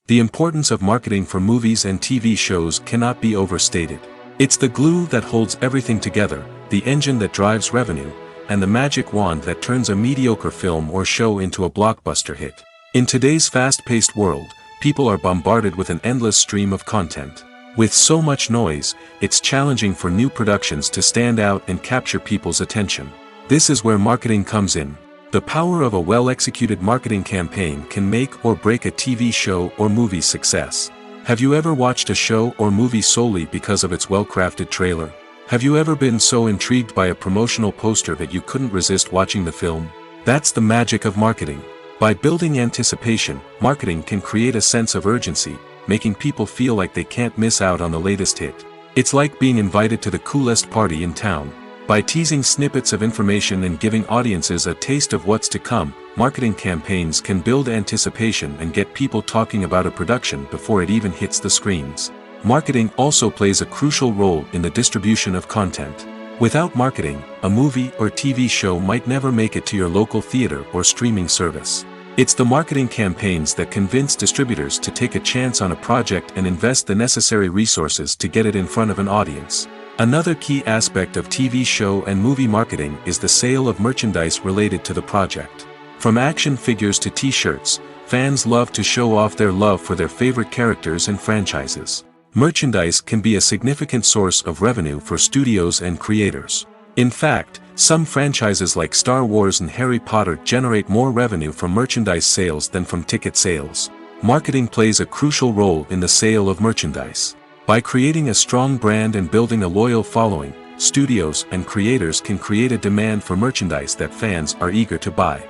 The importance of marketing for movies and TV shows cannot be overstated. It's the glue that holds everything together, the engine that drives revenue, and the magic wand that turns a mediocre film or show into a blockbuster hit. In today's fast-paced world, people are bombarded with an endless stream of content. With so much noise, it's challenging for new productions to stand out and capture people's attention. This is where marketing comes in. The power of a well-executed marketing campaign can make or break a TV show or movie's success. Have you ever watched a show or movie solely because of its well-crafted trailer? Have you ever been so intrigued by a promotional poster that you couldn't resist watching the film? That's the magic of marketing. By building anticipation, marketing can create a sense of urgency, making people feel like they can't miss out on the latest hit. It's like being invited to the coolest party in town. By teasing snippets of information and giving audiences a taste of what's to come, marketing campaigns can build anticipation and get people talking about a production before it even hits the screens. Marketing also plays a crucial role in the distribution of content. Without marketing, a movie or TV show might never make it to your local theater or streaming service. It's the marketing campaigns that convince distributors to take a chance on a project and invest the necessary resources to get it in front of an audience. Another key aspect of TV show and movie marketing is the sale of merchandise related to the project. From action figures to t-shirts, fans love to show off their love for their favorite characters and franchises. Merchandise can be a significant source of revenue for studios and creators. In fact, some franchises like Star Wars and Harry Potter generate more revenue from merchandise sales than from ticket sales. Marketing plays a crucial role in the sale of merchandise. By creating a strong brand and building a loyal following, studios and creators can create a demand for merchandise that fans are eager to buy.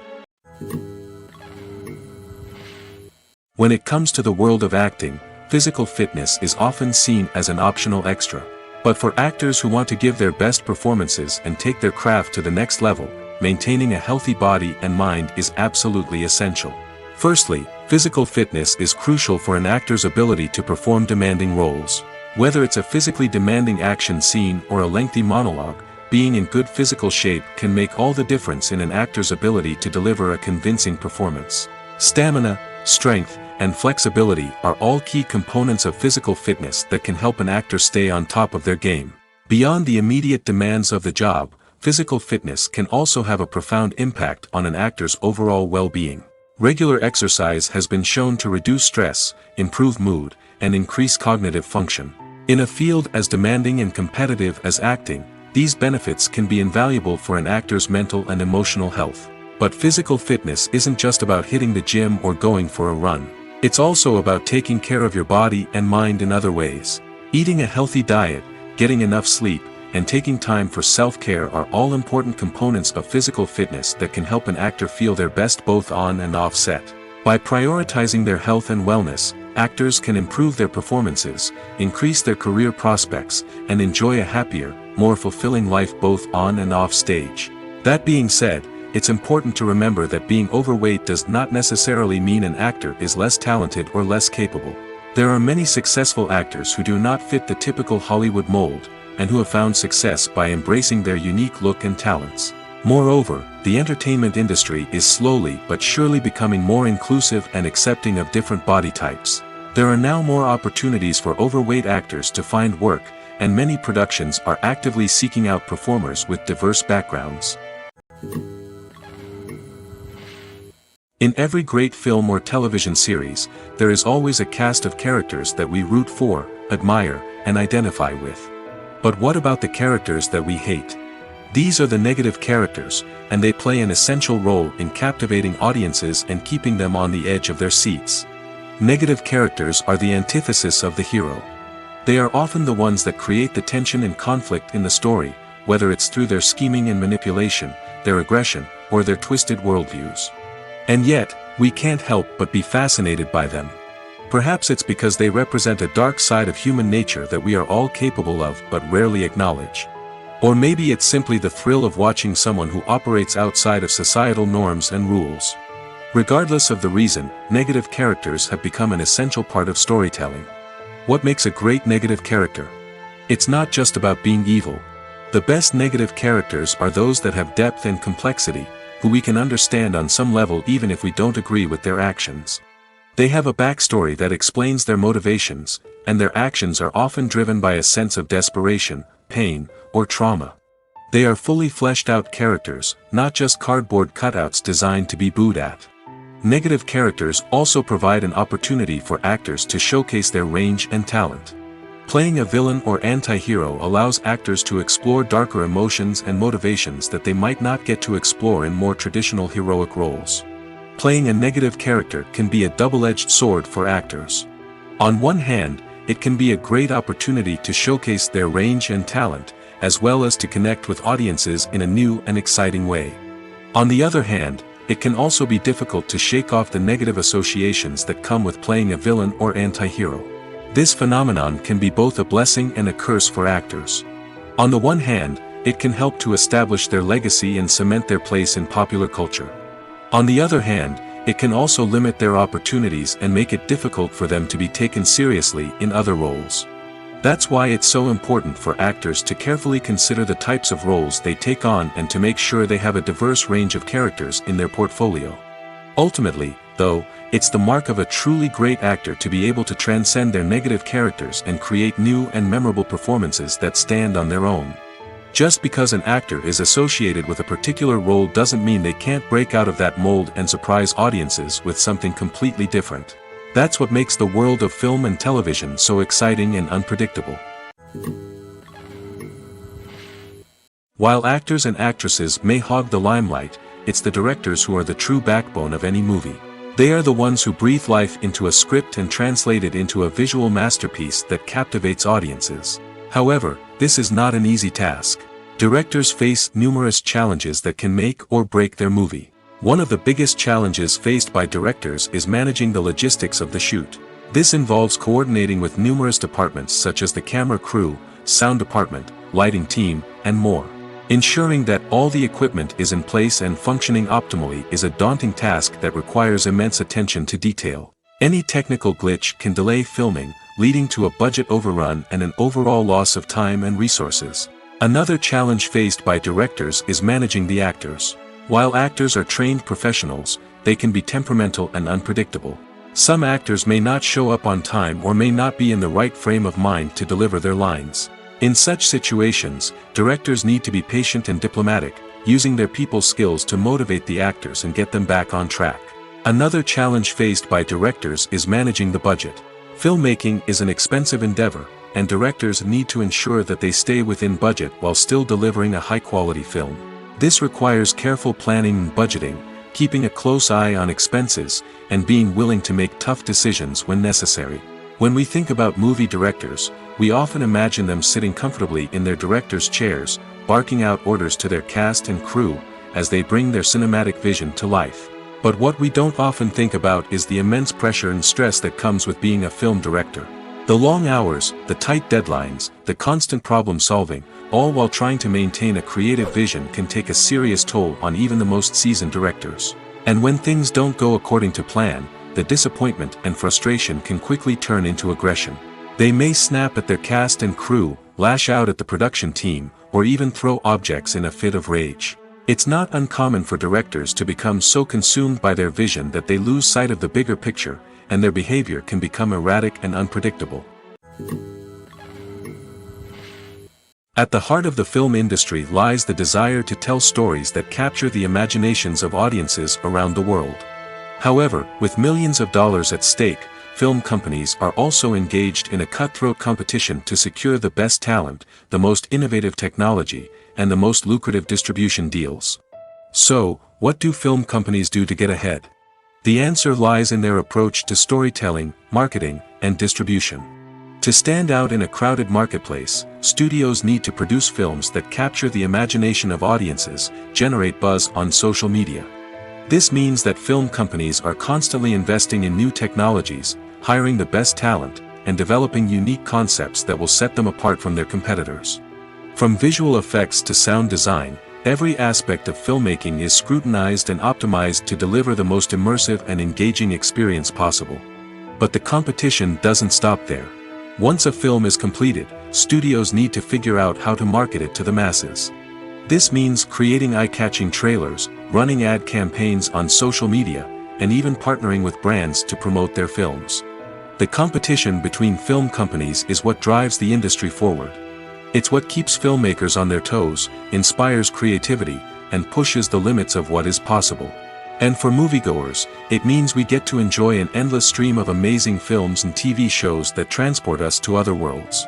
When it comes to the world of acting, physical fitness is often seen as an optional extra. But for actors who want to give their best performances and take their craft to the next level, maintaining a healthy body and mind is absolutely essential. Firstly, physical fitness is crucial for an actor's ability to perform demanding roles. Whether it's a physically demanding action scene or a lengthy monologue, being in good physical shape can make all the difference in an actor's ability to deliver a convincing performance. Stamina, strength, and flexibility are all key components of physical fitness that can help an actor stay on top of their game. Beyond the immediate demands of the job, physical fitness can also have a profound impact on an actor's overall well-being. Regular exercise has been shown to reduce stress, improve mood, and increase cognitive function. In a field as demanding and competitive as acting, these benefits can be invaluable for an actor's mental and emotional health. But physical fitness isn't just about hitting the gym or going for a run. It's also about taking care of your body and mind in other ways. Eating a healthy diet, getting enough sleep, and taking time for self-care are all important components of physical fitness that can help an actor feel their best both on and off set. By prioritizing their health and wellness, actors can improve their performances, increase their career prospects, and enjoy a happier, more fulfilling life both on and off stage. That being said, it's important to remember that being overweight does not necessarily mean an actor is less talented or less capable. There are many successful actors who do not fit the typical Hollywood mold, and who have found success by embracing their unique look and talents. Moreover, the entertainment industry is slowly but surely becoming more inclusive and accepting of different body types. There are now more opportunities for overweight actors to find work, and many productions are actively seeking out performers with diverse backgrounds. In every great film or television series, there is always a cast of characters that we root for, admire, and identify with. But what about the characters that we hate? These are the negative characters, and they play an essential role in captivating audiences and keeping them on the edge of their seats. Negative characters are the antithesis of the hero. They are often the ones that create the tension and conflict in the story, whether it's through their scheming and manipulation, their aggression, or their twisted worldviews. And yet, we can't help but be fascinated by them. Perhaps it's because they represent a dark side of human nature that we are all capable of but rarely acknowledge. Or maybe it's simply the thrill of watching someone who operates outside of societal norms and rules. Regardless of the reason, negative characters have become an essential part of storytelling. What makes a great negative character? It's not just about being evil. The best negative characters are those that have depth and complexity, who we can understand on some level even if we don't agree with their actions. They have a backstory that explains their motivations, and their actions are often driven by a sense of desperation, pain, or trauma. They are fully fleshed out characters, not just cardboard cutouts designed to be booed at. Negative characters also provide an opportunity for actors to showcase their range and talent. Playing a villain or anti-hero allows actors to explore darker emotions and motivations that they might not get to explore in more traditional heroic roles. Playing a negative character can be a double-edged sword for actors. On one hand, it can be a great opportunity to showcase their range and talent, as well as to connect with audiences in a new and exciting way. On the other hand, it can also be difficult to shake off the negative associations that come with playing a villain or anti-hero. This phenomenon can be both a blessing and a curse for actors. On the one hand, it can help to establish their legacy and cement their place in popular culture. On the other hand, it can also limit their opportunities and make it difficult for them to be taken seriously in other roles. That's why it's so important for actors to carefully consider the types of roles they take on and to make sure they have a diverse range of characters in their portfolio. Ultimately, though, it's the mark of a truly great actor to be able to transcend their negative characters and create new and memorable performances that stand on their own. Just because an actor is associated with a particular role doesn't mean they can't break out of that mold and surprise audiences with something completely different. That's what makes the world of film and television so exciting and unpredictable. While actors and actresses may hog the limelight, it's the directors who are the true backbone of any movie. They are the ones who breathe life into a script and translate it into a visual masterpiece that captivates audiences. However, this is not an easy task. Directors face numerous challenges that can make or break their movie. One of the biggest challenges faced by directors is managing the logistics of the shoot. This involves coordinating with numerous departments such as the camera crew, sound department, lighting team, and more. Ensuring that all the equipment is in place and functioning optimally is a daunting task that requires immense attention to detail. Any technical glitch can delay filming, leading to a budget overrun and an overall loss of time and resources. Another challenge faced by directors is managing the actors. While actors are trained professionals, they can be temperamental and unpredictable. Some actors may not show up on time or may not be in the right frame of mind to deliver their lines. In such situations, directors need to be patient and diplomatic, using their people skills to motivate the actors and get them back on track. Another challenge faced by directors is managing the budget. Filmmaking is an expensive endeavor, and directors need to ensure that they stay within budget while still delivering a high-quality film. This requires careful planning and budgeting, keeping a close eye on expenses, and being willing to make tough decisions when necessary. When we think about movie directors, we often imagine them sitting comfortably in their director's chairs, barking out orders to their cast and crew, as they bring their cinematic vision to life. But what we don't often think about is the immense pressure and stress that comes with being a film director. The long hours, the tight deadlines, the constant problem solving, all while trying to maintain a creative vision can take a serious toll on even the most seasoned directors. And when things don't go according to plan, the disappointment and frustration can quickly turn into aggression. They may snap at their cast and crew, lash out at the production team, or even throw objects in a fit of rage. It's not uncommon for directors to become so consumed by their vision that they lose sight of the bigger picture, and their behavior can become erratic and unpredictable. At the heart of the film industry lies the desire to tell stories that capture the imaginations of audiences around the world. However, with millions of dollars at stake, film companies are also engaged in a cutthroat competition to secure the best talent, the most innovative technology, and the most lucrative distribution deals. So, what do film companies do to get ahead? The answer lies in their approach to storytelling, marketing, and distribution. To stand out in a crowded marketplace, studios need to produce films that capture the imagination of audiences, generate buzz on social media. This means that film companies are constantly investing in new technologies, hiring the best talent, and developing unique concepts that will set them apart from their competitors. From visual effects to sound design, every aspect of filmmaking is scrutinized and optimized to deliver the most immersive and engaging experience possible. But the competition doesn't stop there. Once a film is completed, studios need to figure out how to market it to the masses. This means creating eye-catching trailers, running ad campaigns on social media, and even partnering with brands to promote their films. The competition between film companies is what drives the industry forward. It's what keeps filmmakers on their toes, inspires creativity, and pushes the limits of what is possible. And for moviegoers, it means we get to enjoy an endless stream of amazing films and TV shows that transport us to other worlds.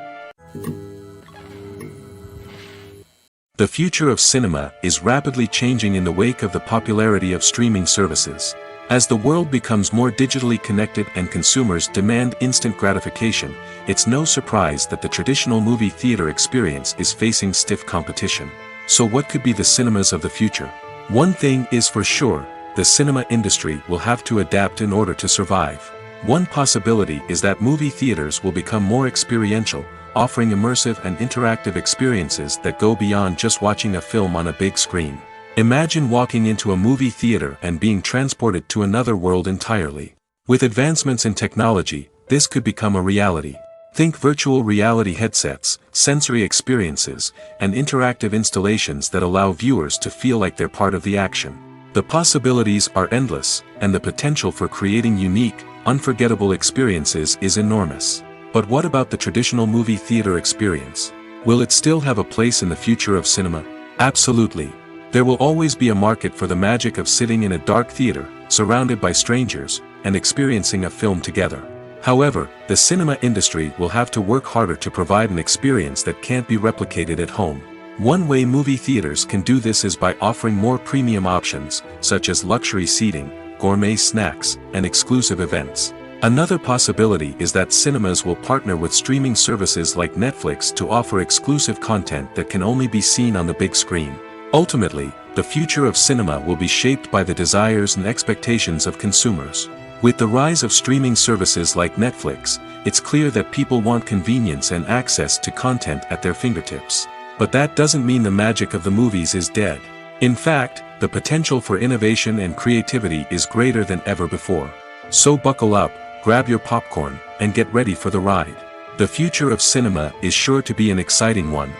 The future of cinema is rapidly changing in the wake of the popularity of streaming services. As the world becomes more digitally connected and consumers demand instant gratification, it's no surprise that the traditional movie theater experience is facing stiff competition. So what could be the cinemas of the future? One thing is for sure, the cinema industry will have to adapt in order to survive. One possibility is that movie theaters will become more experiential, offering immersive and interactive experiences that go beyond just watching a film on a big screen. Imagine walking into a movie theater and being transported to another world entirely. With advancements in technology, this could become a reality. Think virtual reality headsets, sensory experiences, and interactive installations that allow viewers to feel like they're part of the action. The possibilities are endless, and the potential for creating unique, unforgettable experiences is enormous. But what about the traditional movie theater experience? Will it still have a place in the future of cinema? Absolutely. There will always be a market for the magic of sitting in a dark theater, surrounded by strangers, and experiencing a film together. However, the cinema industry will have to work harder to provide an experience that can't be replicated at home. One way movie theaters can do this is by offering more premium options, such as luxury seating, gourmet snacks, and exclusive events. Another possibility is that cinemas will partner with streaming services like Netflix to offer exclusive content that can only be seen on the big screen. Ultimately, the future of cinema will be shaped by the desires and expectations of consumers. With the rise of streaming services like Netflix, it's clear that people want convenience and access to content at their fingertips. But that doesn't mean the magic of the movies is dead. In fact, the potential for innovation and creativity is greater than ever before. So buckle up, grab your popcorn, and get ready for the ride. The future of cinema is sure to be an exciting one.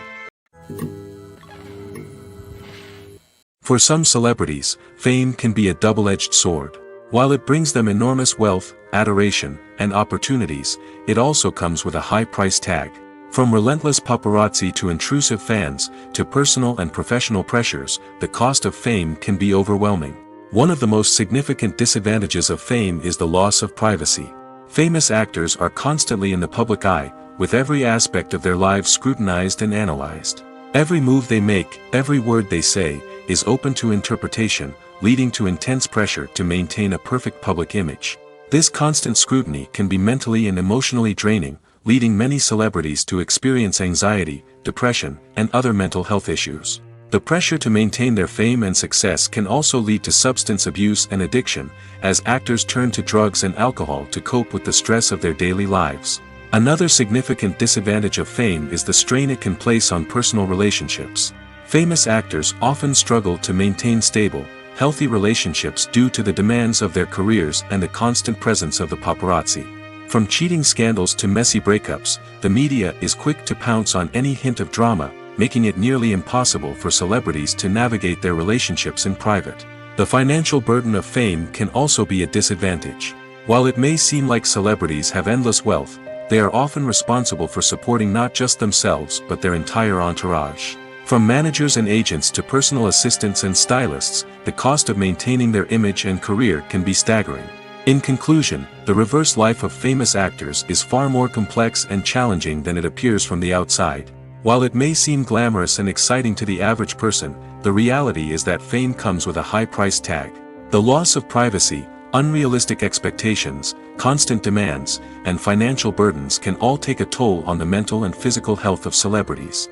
For some celebrities, fame can be a double-edged sword. While it brings them enormous wealth, adoration, and opportunities, it also comes with a high price tag. From relentless paparazzi to intrusive fans, to personal and professional pressures, the cost of fame can be overwhelming. One of the most significant disadvantages of fame is the loss of privacy. Famous actors are constantly in the public eye, with every aspect of their lives scrutinized and analyzed. Every move they make, every word they say, is open to interpretation, leading to intense pressure to maintain a perfect public image. This constant scrutiny can be mentally and emotionally draining, leading many celebrities to experience anxiety, depression, and other mental health issues. The pressure to maintain their fame and success can also lead to substance abuse and addiction, as actors turn to drugs and alcohol to cope with the stress of their daily lives. Another significant disadvantage of fame is the strain it can place on personal relationships. Famous actors often struggle to maintain stable, healthy relationships due to the demands of their careers and the constant presence of the paparazzi. From cheating scandals to messy breakups, the media is quick to pounce on any hint of drama, making it nearly impossible for celebrities to navigate their relationships in private. The financial burden of fame can also be a disadvantage. While it may seem like celebrities have endless wealth, they are often responsible for supporting not just themselves but their entire entourage. From managers and agents to personal assistants and stylists, the cost of maintaining their image and career can be staggering. In conclusion, the reverse life of famous actors is far more complex and challenging than it appears from the outside. While it may seem glamorous and exciting to the average person, the reality is that fame comes with a high price tag. The loss of privacy, unrealistic expectations, constant demands, and financial burdens can all take a toll on the mental and physical health of celebrities.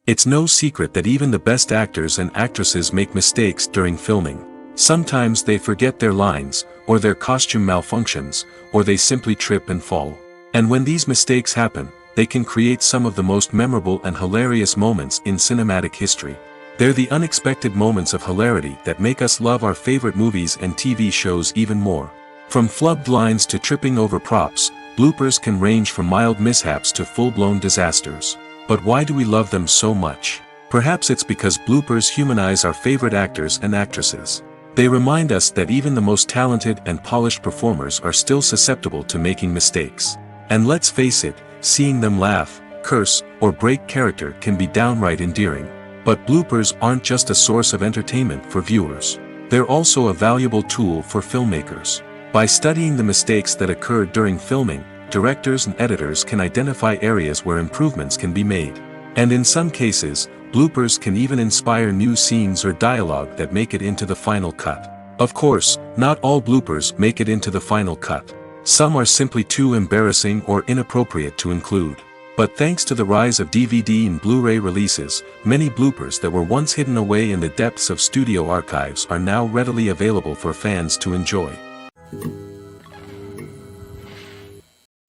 It's no secret that even the best actors and actresses make mistakes during filming. Sometimes they forget their lines, or their costume malfunctions, or they simply trip and fall. And when these mistakes happen, they can create some of the most memorable and hilarious moments in cinematic history. They're the unexpected moments of hilarity that make us love our favorite movies and TV shows even more. From flubbed lines to tripping over props, bloopers can range from mild mishaps to full-blown disasters. But why do we love them so much? Perhaps it's because bloopers humanize our favorite actors and actresses. They remind us that even the most talented and polished performers are still susceptible to making mistakes. And let's face it, seeing them laugh, curse, or break character can be downright endearing. But bloopers aren't just a source of entertainment for viewers. They're also a valuable tool for filmmakers. By studying the mistakes that occurred during filming, directors and editors can identify areas where improvements can be made. And in some cases, bloopers can even inspire new scenes or dialogue that make it into the final cut. Of course, not all bloopers make it into the final cut. Some are simply too embarrassing or inappropriate to include. But thanks to the rise of DVD and Blu-ray releases, many bloopers that were once hidden away in the depths of studio archives are now readily available for fans to enjoy.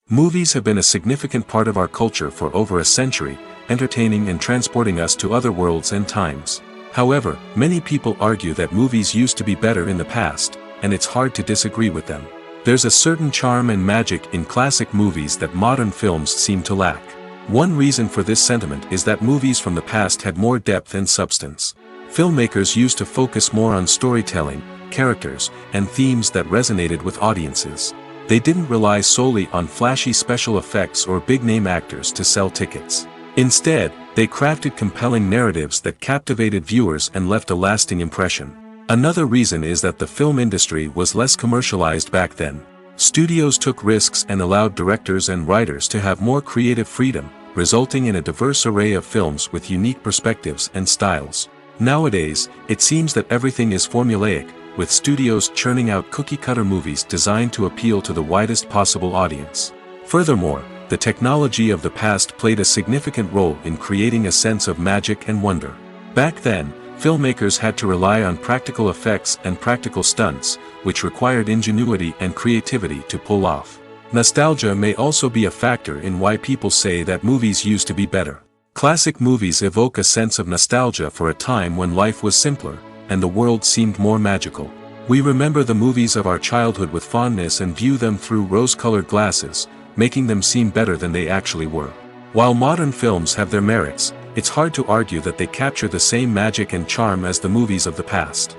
Movies have been a significant part of our culture for over a century, entertaining and transporting us to other worlds and times. However, many people argue that movies used to be better in the past, and it's hard to disagree with them. There's a certain charm and magic in classic movies that modern films seem to lack. One reason for this sentiment is that movies from the past had more depth and substance. Filmmakers used to focus more on storytelling, characters, and themes that resonated with audiences. They didn't rely solely on flashy special effects or big-name actors to sell tickets. Instead, they crafted compelling narratives that captivated viewers and left a lasting impression. Another reason is that the film industry was less commercialized back then. Studios took risks and allowed directors and writers to have more creative freedom, resulting in a diverse array of films with unique perspectives and styles. Nowadays, it seems that everything is formulaic, with studios churning out cookie-cutter movies designed to appeal to the widest possible audience. Furthermore, the technology of the past played a significant role in creating a sense of magic and wonder. Back then, filmmakers had to rely on practical effects and practical stunts, which required ingenuity and creativity to pull off. Nostalgia may also be a factor in why people say that movies used to be better. Classic movies evoke a sense of nostalgia for a time when life was simpler, and the world seemed more magical. We remember the movies of our childhood with fondness and view them through rose-colored glasses, making them seem better than they actually were. While modern films have their merits, it's hard to argue that they capture the same magic and charm as the movies of the past.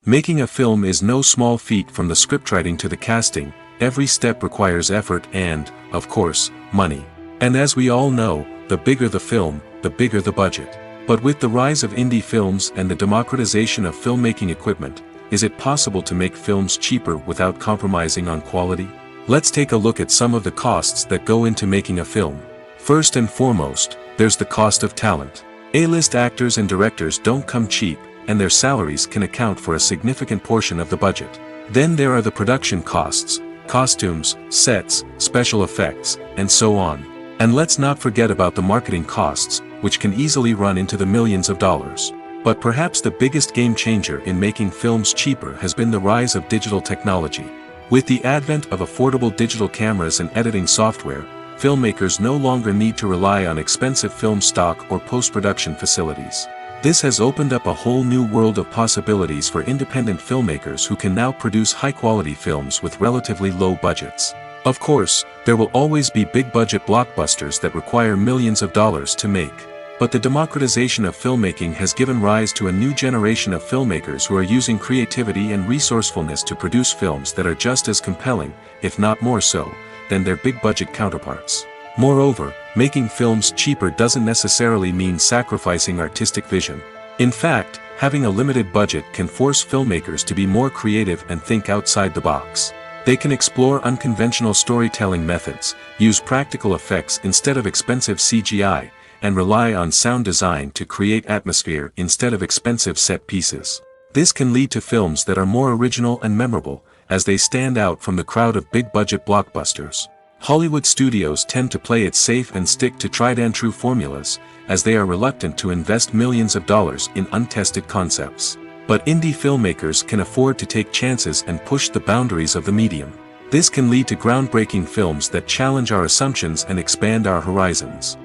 Making a film is no small feat. From the scriptwriting to the casting, every step requires effort and, of course, money. And as we all know, the bigger the film, the bigger the budget. But with the rise of indie films and the democratization of filmmaking equipment, is it possible to make films cheaper without compromising on quality? Let's take a look at some of the costs that go into making a film. First and foremost, there's the cost of talent. A-list actors and directors don't come cheap, and their salaries can account for a significant portion of the budget. Then there are the production costs, costumes, sets, special effects, and so on. And let's not forget about the marketing costs, which can easily run into the millions of dollars. But perhaps the biggest game changer in making films cheaper has been the rise of digital technology. With the advent of affordable digital cameras and editing software, filmmakers no longer need to rely on expensive film stock or post-production facilities. This has opened up a whole new world of possibilities for independent filmmakers who can now produce high-quality films with relatively low budgets. Of course, there will always be big-budget blockbusters that require millions of dollars to make. But the democratization of filmmaking has given rise to a new generation of filmmakers who are using creativity and resourcefulness to produce films that are just as compelling, if not more so, than their big-budget counterparts. Moreover, making films cheaper doesn't necessarily mean sacrificing artistic vision. In fact, having a limited budget can force filmmakers to be more creative and think outside the box. They can explore unconventional storytelling methods, use practical effects instead of expensive CGI, and rely on sound design to create atmosphere instead of expensive set pieces. This can lead to films that are more original and memorable, as they stand out from the crowd of big-budget blockbusters. Hollywood studios tend to play it safe and stick to tried-and-true formulas, as they are reluctant to invest millions of dollars in untested concepts. But indie filmmakers can afford to take chances and push the boundaries of the medium. This can lead to groundbreaking films that challenge our assumptions and expand our horizons.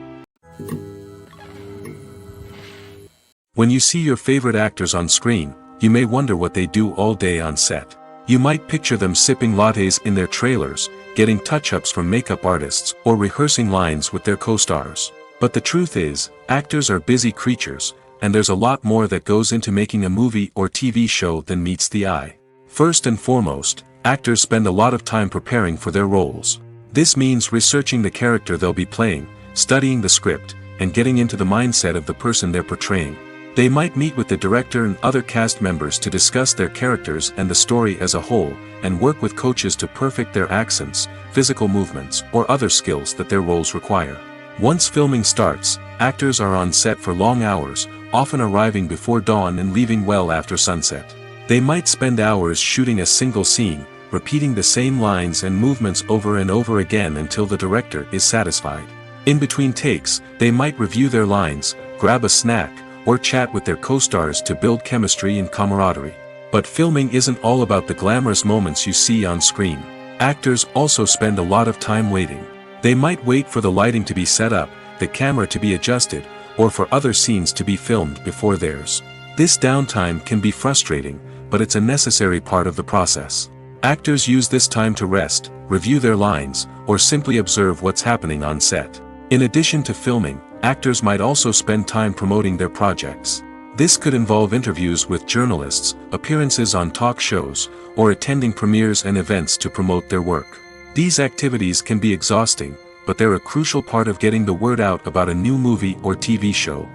When you see your favorite actors on screen, you may wonder what they do all day on set. You might picture them sipping lattes in their trailers, getting touch-ups from makeup artists, or rehearsing lines with their co-stars. But the truth is, actors are busy creatures, and there's a lot more that goes into making a movie or TV show than meets the eye. First and foremost, actors spend a lot of time preparing for their roles. This means researching the character they'll be playing, studying the script, and getting into the mindset of the person they're portraying. They might meet with the director and other cast members to discuss their characters and the story as a whole, and work with coaches to perfect their accents, physical movements, or other skills that their roles require. Once filming starts, actors are on set for long hours, often arriving before dawn and leaving well after sunset. They might spend hours shooting a single scene, repeating the same lines and movements over and over again until the director is satisfied. In between takes, they might review their lines, grab a snack, or chat with their co-stars to build chemistry and camaraderie. But filming isn't all about the glamorous moments you see on screen. Actors also spend a lot of time waiting. They might wait for the lighting to be set up, the camera to be adjusted, or for other scenes to be filmed before theirs. This downtime can be frustrating, but it's a necessary part of the process. Actors use this time to rest, review their lines, or simply observe what's happening on set. In addition to filming, actors might also spend time promoting their projects. This could involve interviews with journalists, appearances on talk shows, or attending premieres and events to promote their work. These activities can be exhausting, but they're a crucial part of getting the word out about a new movie or TV show.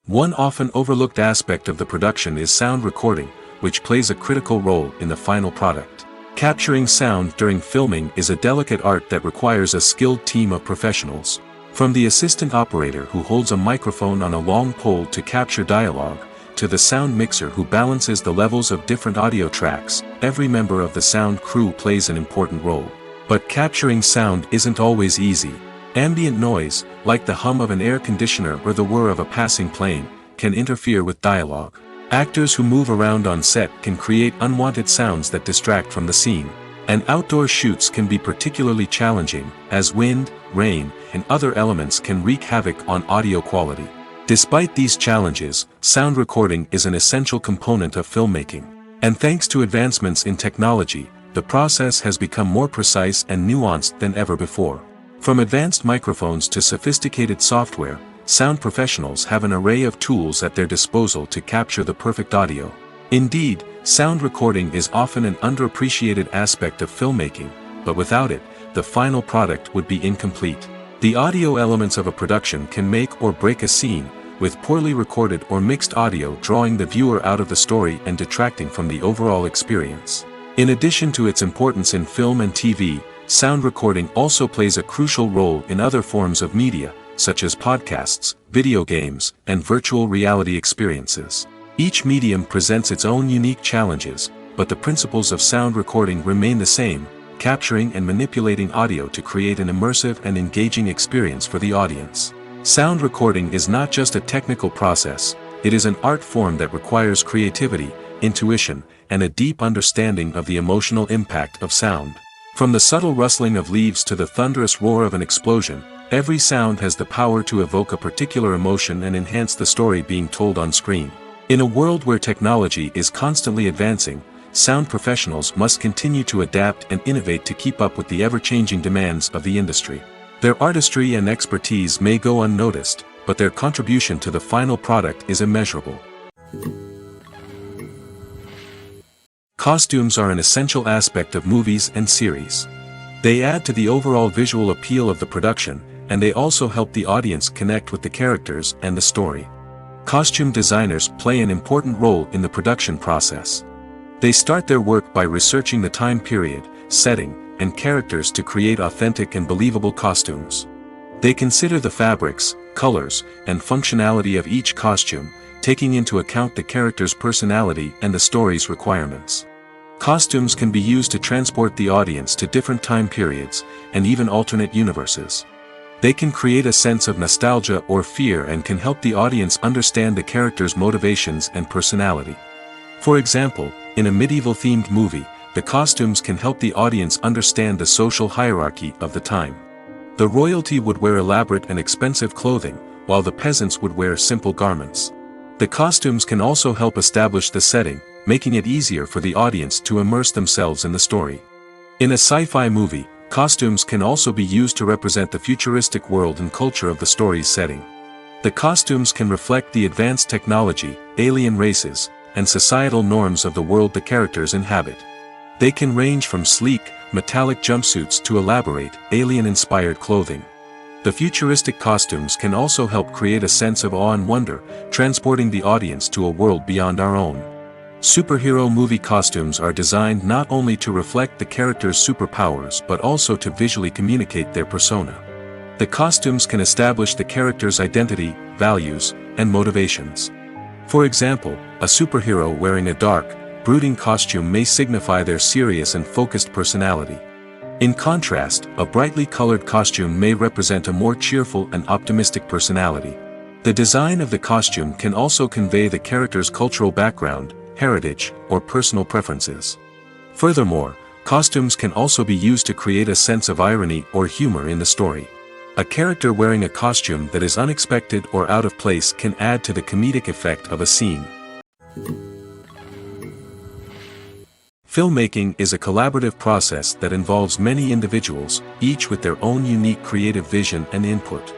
One often overlooked aspect of the production is sound recording, which plays a critical role in the final product. Capturing sound during filming is a delicate art that requires a skilled team of professionals. From the assistant operator who holds a microphone on a long pole to capture dialogue, to the sound mixer who balances the levels of different audio tracks, every member of the sound crew plays an important role. But capturing sound isn't always easy. Ambient noise, like the hum of an air conditioner or the whir of a passing plane, can interfere with dialogue. Actors who move around on set can create unwanted sounds that distract from the scene. And outdoor shoots can be particularly challenging, as wind, rain, and other elements can wreak havoc on audio quality. Despite these challenges, sound recording is an essential component of filmmaking. And thanks to advancements in technology, the process has become more precise and nuanced than ever before. From advanced microphones to sophisticated software, sound professionals have an array of tools at their disposal to capture the perfect audio. Indeed, sound recording is often an underappreciated aspect of filmmaking, but without it, the final product would be incomplete. The audio elements of a production can make or break a scene, with poorly recorded or mixed audio drawing the viewer out of the story and detracting from the overall experience. In addition to its importance in film and TV, sound recording also plays a crucial role in other forms of media, such as podcasts, video games, and virtual reality experiences. Each medium presents its own unique challenges, but the principles of sound recording remain the same, capturing and manipulating audio to create an immersive and engaging experience for the audience. Sound recording is not just a technical process, it is an art form that requires creativity, intuition, and a deep understanding of the emotional impact of sound. From the subtle rustling of leaves to the thunderous roar of an explosion, every sound has the power to evoke a particular emotion and enhance the story being told on screen. In a world where technology is constantly advancing, sound professionals must continue to adapt and innovate to keep up with the ever-changing demands of the industry. Their artistry and expertise may go unnoticed, but their contribution to the final product is immeasurable. Costumes are an essential aspect of movies and series. They add to the overall visual appeal of the production, and they also help the audience connect with the characters and the story. Costume designers play an important role in the production process. They start their work by researching the time period, setting, and characters to create authentic and believable costumes. They consider the fabrics, colors, and functionality of each costume, taking into account the character's personality and the story's requirements. Costumes can be used to transport the audience to different time periods, and even alternate universes. They can create a sense of nostalgia or fear and can help the audience understand the character's motivations and personality. For example, in a medieval-themed movie, the costumes can help the audience understand the social hierarchy of the time. The royalty would wear elaborate and expensive clothing, while the peasants would wear simple garments. The costumes can also help establish the setting, making it easier for the audience to immerse themselves in the story. In a sci-fi movie, costumes can also be used to represent the futuristic world and culture of the story's setting. The costumes can reflect the advanced technology, alien races, and societal norms of the world the characters inhabit. They can range from sleek, metallic jumpsuits to elaborate, alien-inspired clothing. The futuristic costumes can also help create a sense of awe and wonder, transporting the audience to a world beyond our own. Superhero movie costumes are designed not only to reflect the character's superpowers but also to visually communicate their persona. The costumes can establish the character's identity, values, and motivations. For example, a superhero wearing a dark, brooding costume may signify their serious and focused personality. In contrast, a brightly colored costume may represent a more cheerful and optimistic personality. The design of the costume can also convey the character's cultural background, heritage, or personal preferences. Furthermore, costumes can also be used to create a sense of irony or humor in the story. A character wearing a costume that is unexpected or out of place can add to the comedic effect of a scene. Filmmaking is a collaborative process that involves many individuals, each with their own unique creative vision and input.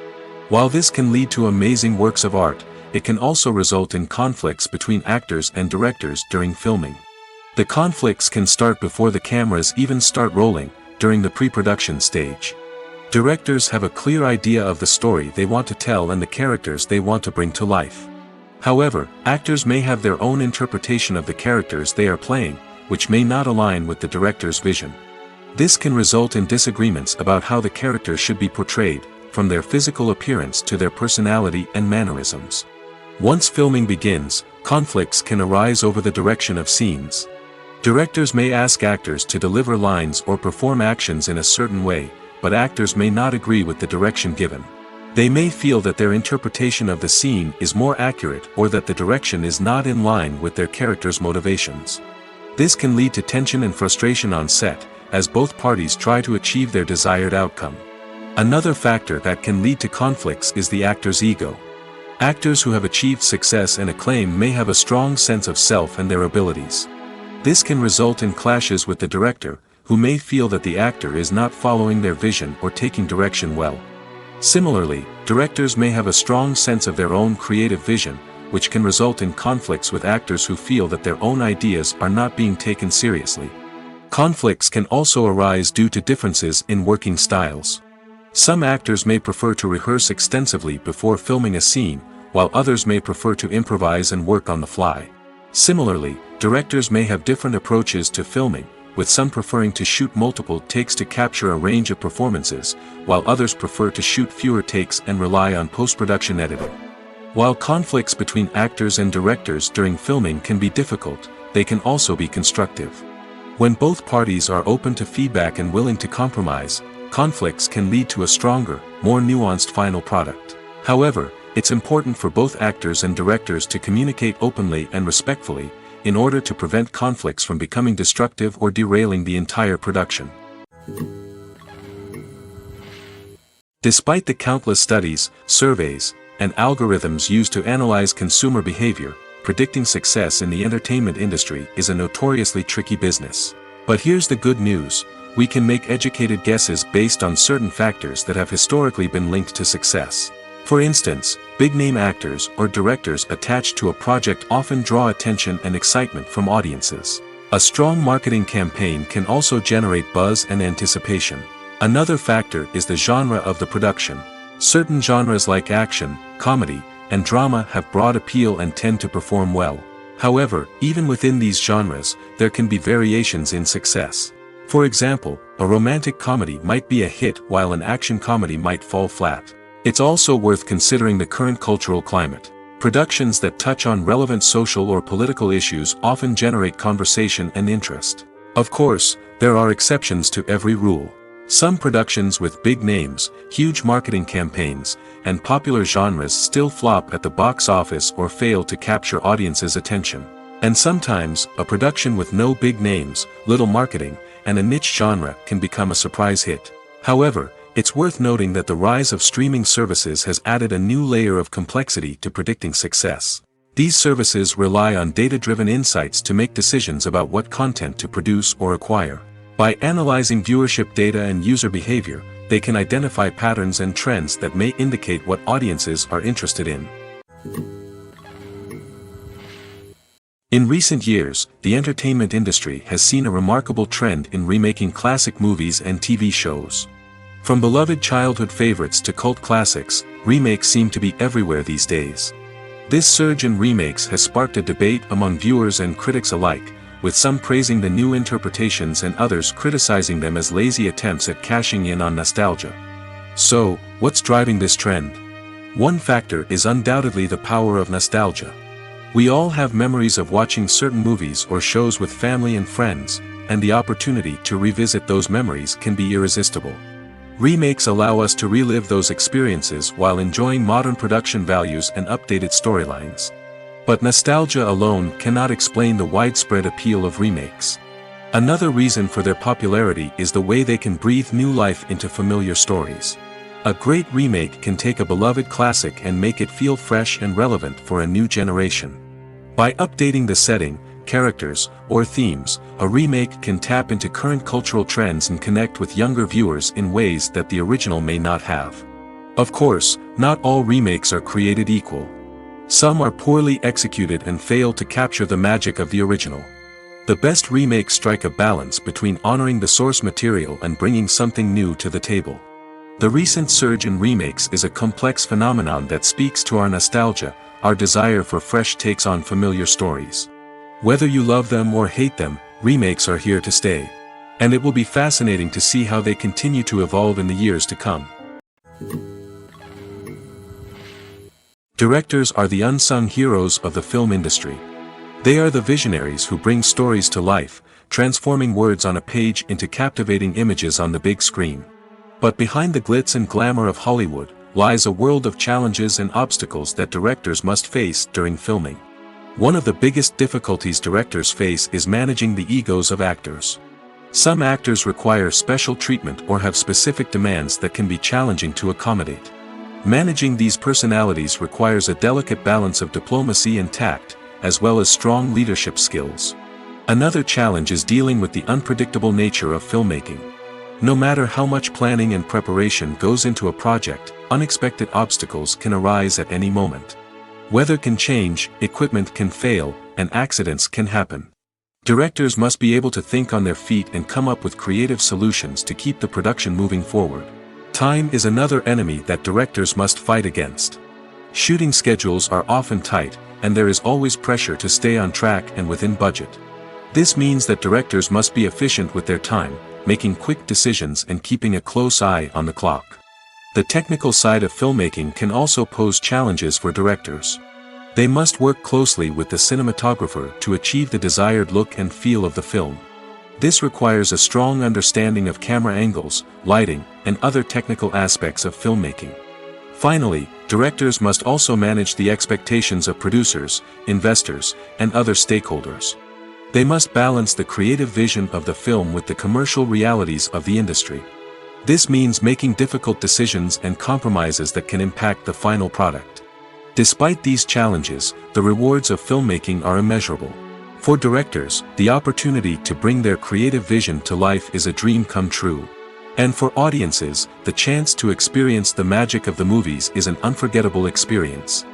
While this can lead to amazing works of art, it can also result in conflicts between actors and directors during filming. The conflicts can start before the cameras even start rolling, during the pre-production stage. Directors have a clear idea of the story they want to tell and the characters they want to bring to life. However, actors may have their own interpretation of the characters they are playing, which may not align with the director's vision. This can result in disagreements about how the characters should be portrayed, from their physical appearance to their personality and mannerisms. Once filming begins, conflicts can arise over the direction of scenes. Directors may ask actors to deliver lines or perform actions in a certain way, but actors may not agree with the direction given. They may feel that their interpretation of the scene is more accurate or that the direction is not in line with their character's motivations. This can lead to tension and frustration on set, as both parties try to achieve their desired outcome. Another factor that can lead to conflicts is the actor's ego. Actors who have achieved success and acclaim may have a strong sense of self and their abilities. This can result in clashes with the director, who may feel that the actor is not following their vision or taking direction well. Similarly, directors may have a strong sense of their own creative vision, which can result in conflicts with actors who feel that their own ideas are not being taken seriously. Conflicts can also arise due to differences in working styles. Some actors may prefer to rehearse extensively before filming a scene, while others may prefer to improvise and work on the fly. Similarly, directors may have different approaches to filming, with some preferring to shoot multiple takes to capture a range of performances, while others prefer to shoot fewer takes and rely on post-production editing. While conflicts between actors and directors during filming can be difficult, they can also be constructive. When both parties are open to feedback and willing to compromise, conflicts can lead to a stronger, more nuanced final product. However, it's important for both actors and directors to communicate openly and respectfully, in order to prevent conflicts from becoming destructive or derailing the entire production. Despite the countless studies, surveys, and algorithms used to analyze consumer behavior, predicting success in the entertainment industry is a notoriously tricky business. But here's the good news: we can make educated guesses based on certain factors that have historically been linked to success. For instance, big-name actors or directors attached to a project often draw attention and excitement from audiences. A strong marketing campaign can also generate buzz and anticipation. Another factor is the genre of the production. Certain genres like action, comedy, and drama have broad appeal and tend to perform well. However, even within these genres, there can be variations in success. For example, a romantic comedy might be a hit while an action comedy might fall flat. It's also worth considering the current cultural climate. Productions that touch on relevant social or political issues often generate conversation and interest. Of course, there are exceptions to every rule. Some productions with big names, huge marketing campaigns, and popular genres still flop at the box office or fail to capture audiences' attention. And sometimes, a production with no big names, little marketing, and a niche genre can become a surprise hit. However, it's worth noting that the rise of streaming services has added a new layer of complexity to predicting success. These services rely on data-driven insights to make decisions about what content to produce or acquire. By analyzing viewership data and user behavior, they can identify patterns and trends that may indicate what audiences are interested in. In recent years, the entertainment industry has seen a remarkable trend in remaking classic movies and TV shows. From beloved childhood favorites to cult classics, remakes seem to be everywhere these days. This surge in remakes has sparked a debate among viewers and critics alike, with some praising the new interpretations and others criticizing them as lazy attempts at cashing in on nostalgia. So, what's driving this trend? One factor is undoubtedly the power of nostalgia. We all have memories of watching certain movies or shows with family and friends, and the opportunity to revisit those memories can be irresistible. Remakes allow us to relive those experiences while enjoying modern production values and updated storylines. But nostalgia alone cannot explain the widespread appeal of remakes. Another reason for their popularity is the way they can breathe new life into familiar stories. A great remake can take a beloved classic and make it feel fresh and relevant for a new generation. By updating the setting, characters, or themes, a remake can tap into current cultural trends and connect with younger viewers in ways that the original may not have. Of course, not all remakes are created equal. Some are poorly executed and fail to capture the magic of the original. The best remakes strike a balance between honoring the source material and bringing something new to the table. The recent surge in remakes is a complex phenomenon that speaks to our nostalgia, our desire for fresh takes on familiar stories. Whether you love them or hate them, remakes are here to stay. And it will be fascinating to see how they continue to evolve in the years to come. Directors are the unsung heroes of the film industry. They are the visionaries who bring stories to life, transforming words on a page into captivating images on the big screen. But behind the glitz and glamour of Hollywood, lies a world of challenges and obstacles that directors must face during filming. One of the biggest difficulties directors face is managing the egos of actors. Some actors require special treatment or have specific demands that can be challenging to accommodate. Managing these personalities requires a delicate balance of diplomacy and tact, as well as strong leadership skills. Another challenge is dealing with the unpredictable nature of filmmaking. No matter how much planning and preparation goes into a project, unexpected obstacles can arise at any moment. Weather can change, equipment can fail, and accidents can happen. Directors must be able to think on their feet and come up with creative solutions to keep the production moving forward. Time is another enemy that directors must fight against. Shooting schedules are often tight, and there is always pressure to stay on track and within budget. This means that directors must be efficient with their time, making quick decisions and keeping a close eye on the clock. The technical side of filmmaking can also pose challenges for directors. They must work closely with the cinematographer to achieve the desired look and feel of the film. This requires a strong understanding of camera angles, lighting, and other technical aspects of filmmaking. Finally, directors must also manage the expectations of producers, investors, and other stakeholders. They must balance the creative vision of the film with the commercial realities of the industry. This means making difficult decisions and compromises that can impact the final product. Despite these challenges, the rewards of filmmaking are immeasurable. For directors, the opportunity to bring their creative vision to life is a dream come true. And for audiences, the chance to experience the magic of the movies is an unforgettable experience.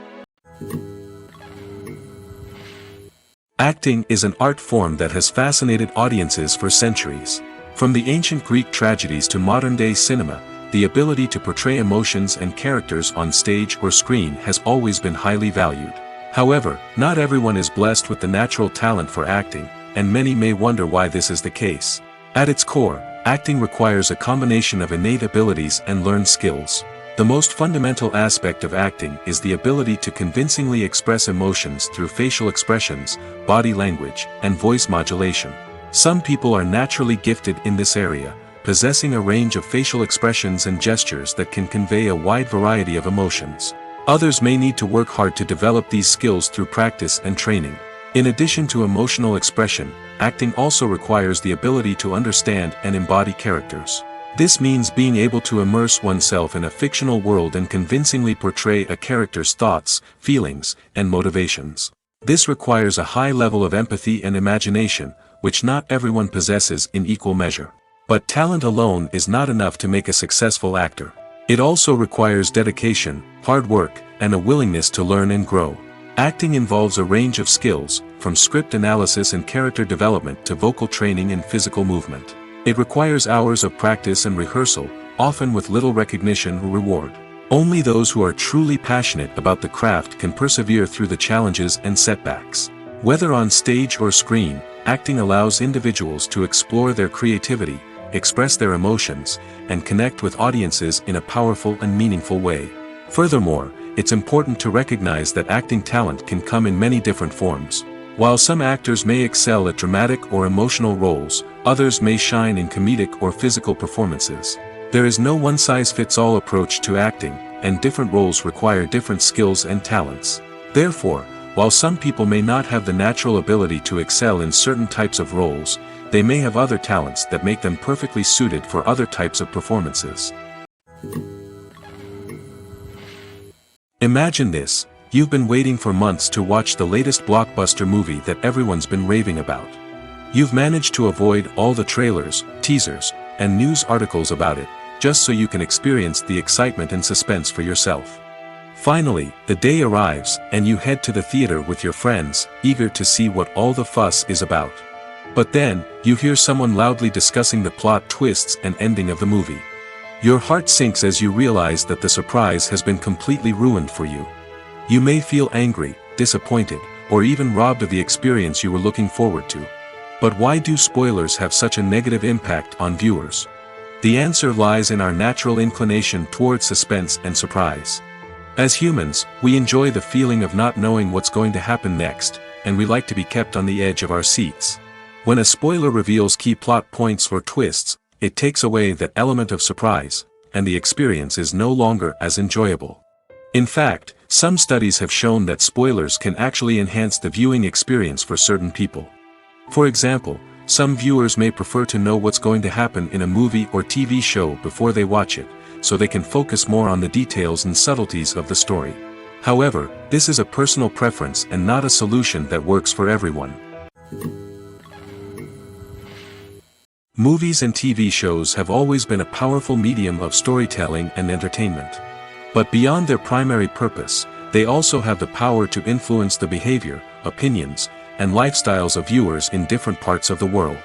Acting is an art form that has fascinated audiences for centuries. From the ancient Greek tragedies to modern-day cinema, the ability to portray emotions and characters on stage or screen has always been highly valued. However, not everyone is blessed with the natural talent for acting, and many may wonder why this is the case. At its core, acting requires a combination of innate abilities and learned skills. The most fundamental aspect of acting is the ability to convincingly express emotions through facial expressions, body language, and voice modulation. Some people are naturally gifted in this area, possessing a range of facial expressions and gestures that can convey a wide variety of emotions. Others may need to work hard to develop these skills through practice and training. In addition to emotional expression, acting also requires the ability to understand and embody characters. This means being able to immerse oneself in a fictional world and convincingly portray a character's thoughts, feelings, and motivations. This requires a high level of empathy and imagination, which not everyone possesses in equal measure. But talent alone is not enough to make a successful actor. It also requires dedication, hard work, and a willingness to learn and grow. Acting involves a range of skills, from script analysis and character development to vocal training and physical movement. It requires hours of practice and rehearsal, often with little recognition or reward. Only those who are truly passionate about the craft can persevere through the challenges and setbacks. Whether on stage or screen, acting allows individuals to explore their creativity, express their emotions, and connect with audiences in a powerful and meaningful way. Furthermore, it's important to recognize that acting talent can come in many different forms. While some actors may excel at dramatic or emotional roles, others may shine in comedic or physical performances. There is no one-size-fits-all approach to acting, and different roles require different skills and talents. Therefore, while some people may not have the natural ability to excel in certain types of roles, they may have other talents that make them perfectly suited for other types of performances. Imagine this: you've been waiting for months to watch the latest blockbuster movie that everyone's been raving about. You've managed to avoid all the trailers, teasers, and news articles about it, just so you can experience the excitement and suspense for yourself. Finally, the day arrives, and you head to the theater with your friends, eager to see what all the fuss is about. But then, you hear someone loudly discussing the plot twists and ending of the movie. Your heart sinks as you realize that the surprise has been completely ruined for you. You may feel angry, disappointed, or even robbed of the experience you were looking forward to. But why do spoilers have such a negative impact on viewers? The answer lies in our natural inclination toward suspense and surprise. As humans, we enjoy the feeling of not knowing what's going to happen next, and we like to be kept on the edge of our seats. When a spoiler reveals key plot points or twists, it takes away that element of surprise, and the experience is no longer as enjoyable. In fact, some studies have shown that spoilers can actually enhance the viewing experience for certain people. For example, some viewers may prefer to know what's going to happen in a movie or TV show before they watch it, so they can focus more on the details and subtleties of the story. However, this is a personal preference and not a solution that works for everyone. Movies and TV shows have always been a powerful medium of storytelling and entertainment. But beyond their primary purpose, they also have the power to influence the behavior, opinions, and lifestyles of viewers in different parts of the world.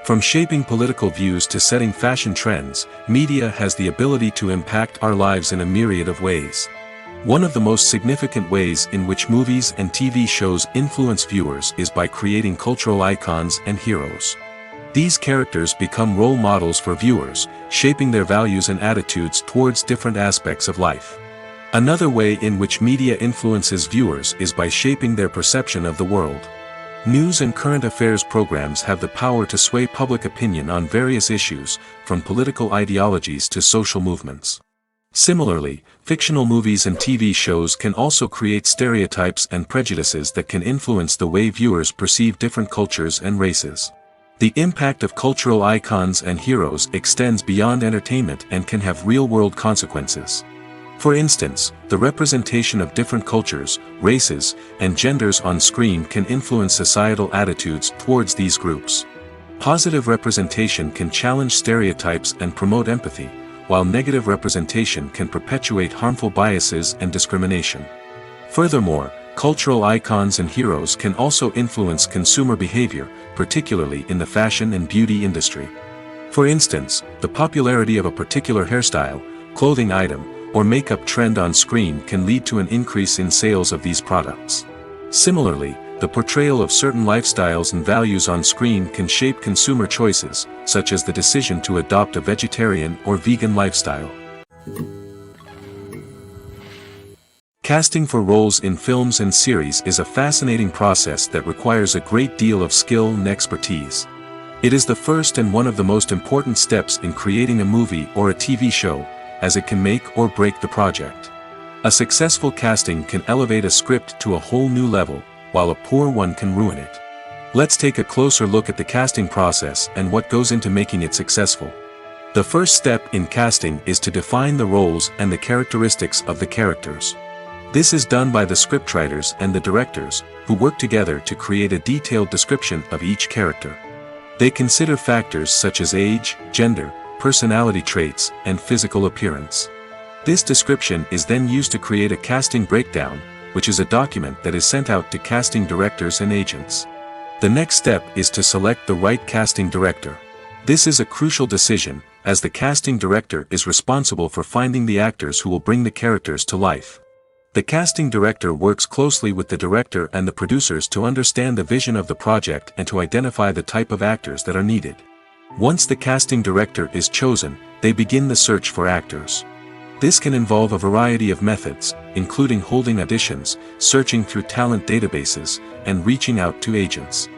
From shaping political views to setting fashion trends, media has the ability to impact our lives in a myriad of ways. One of the most significant ways in which movies and TV shows influence viewers is by creating cultural icons and heroes. These characters become role models for viewers, shaping their values and attitudes towards different aspects of life. Another way in which media influences viewers is by shaping their perception of the world. News and current affairs programs have the power to sway public opinion on various issues, from political ideologies to social movements. Similarly, fictional movies and TV shows can also create stereotypes and prejudices that can influence the way viewers perceive different cultures and races. The impact of cultural icons and heroes extends beyond entertainment and can have real-world consequences. For instance, the representation of different cultures, races, and genders on screen can influence societal attitudes towards these groups. Positive representation can challenge stereotypes and promote empathy, while negative representation can perpetuate harmful biases and discrimination. Furthermore, cultural icons and heroes can also influence consumer behavior, particularly in the fashion and beauty industry. For instance, the popularity of a particular hairstyle, clothing item, or makeup trend on screen can lead to an increase in sales of these products. Similarly, the portrayal of certain lifestyles and values on screen can shape consumer choices, such as the decision to adopt a vegetarian or vegan lifestyle. Casting for roles in films and series is a fascinating process that requires a great deal of skill and expertise. It is the first and one of the most important steps in creating a movie or a TV show, as it can make or break the project. A successful casting can elevate a script to a whole new level, while a poor one can ruin it. Let's take a closer look at the casting process and what goes into making it successful. The first step in casting is to define the roles and the characteristics of the characters. This is done by the scriptwriters and the directors, who work together to create a detailed description of each character. They consider factors such as age, gender, personality traits, and physical appearance. This description is then used to create a casting breakdown, which is a document that is sent out to casting directors and agents. The next step is to select the right casting director. This is a crucial decision, as the casting director is responsible for finding the actors who will bring the characters to life. The casting director works closely with the director and the producers to understand the vision of the project and to identify the type of actors that are needed. Once the casting director is chosen, they begin the search for actors. This can involve a variety of methods, including holding auditions, searching through talent databases, and reaching out to agents.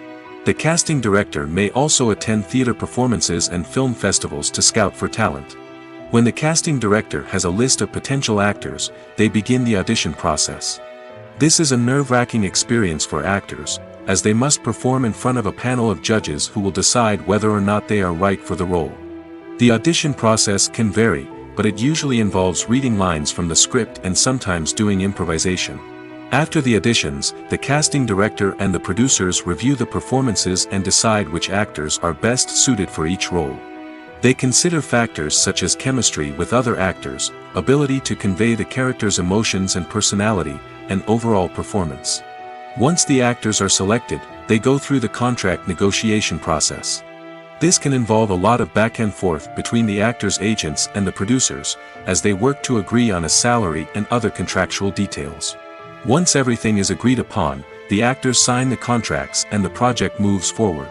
The casting director may also attend theater performances and film festivals to scout for talent. When the casting director has a list of potential actors, they begin the audition process. This is a nerve-wracking experience for actors, as they must perform in front of a panel of judges who will decide whether or not they are right for the role. The audition process can vary, but it usually involves reading lines from the script and sometimes doing improvisation. After the auditions, the casting director and the producers review the performances and decide which actors are best suited for each role. They consider factors such as chemistry with other actors, ability to convey the character's emotions and personality, and overall performance. Once the actors are selected, they go through the contract negotiation process. This can involve a lot of back and forth between the actors' agents and the producers, as they work to agree on a salary and other contractual details. Once everything is agreed upon, the actors sign the contracts and the project moves forward.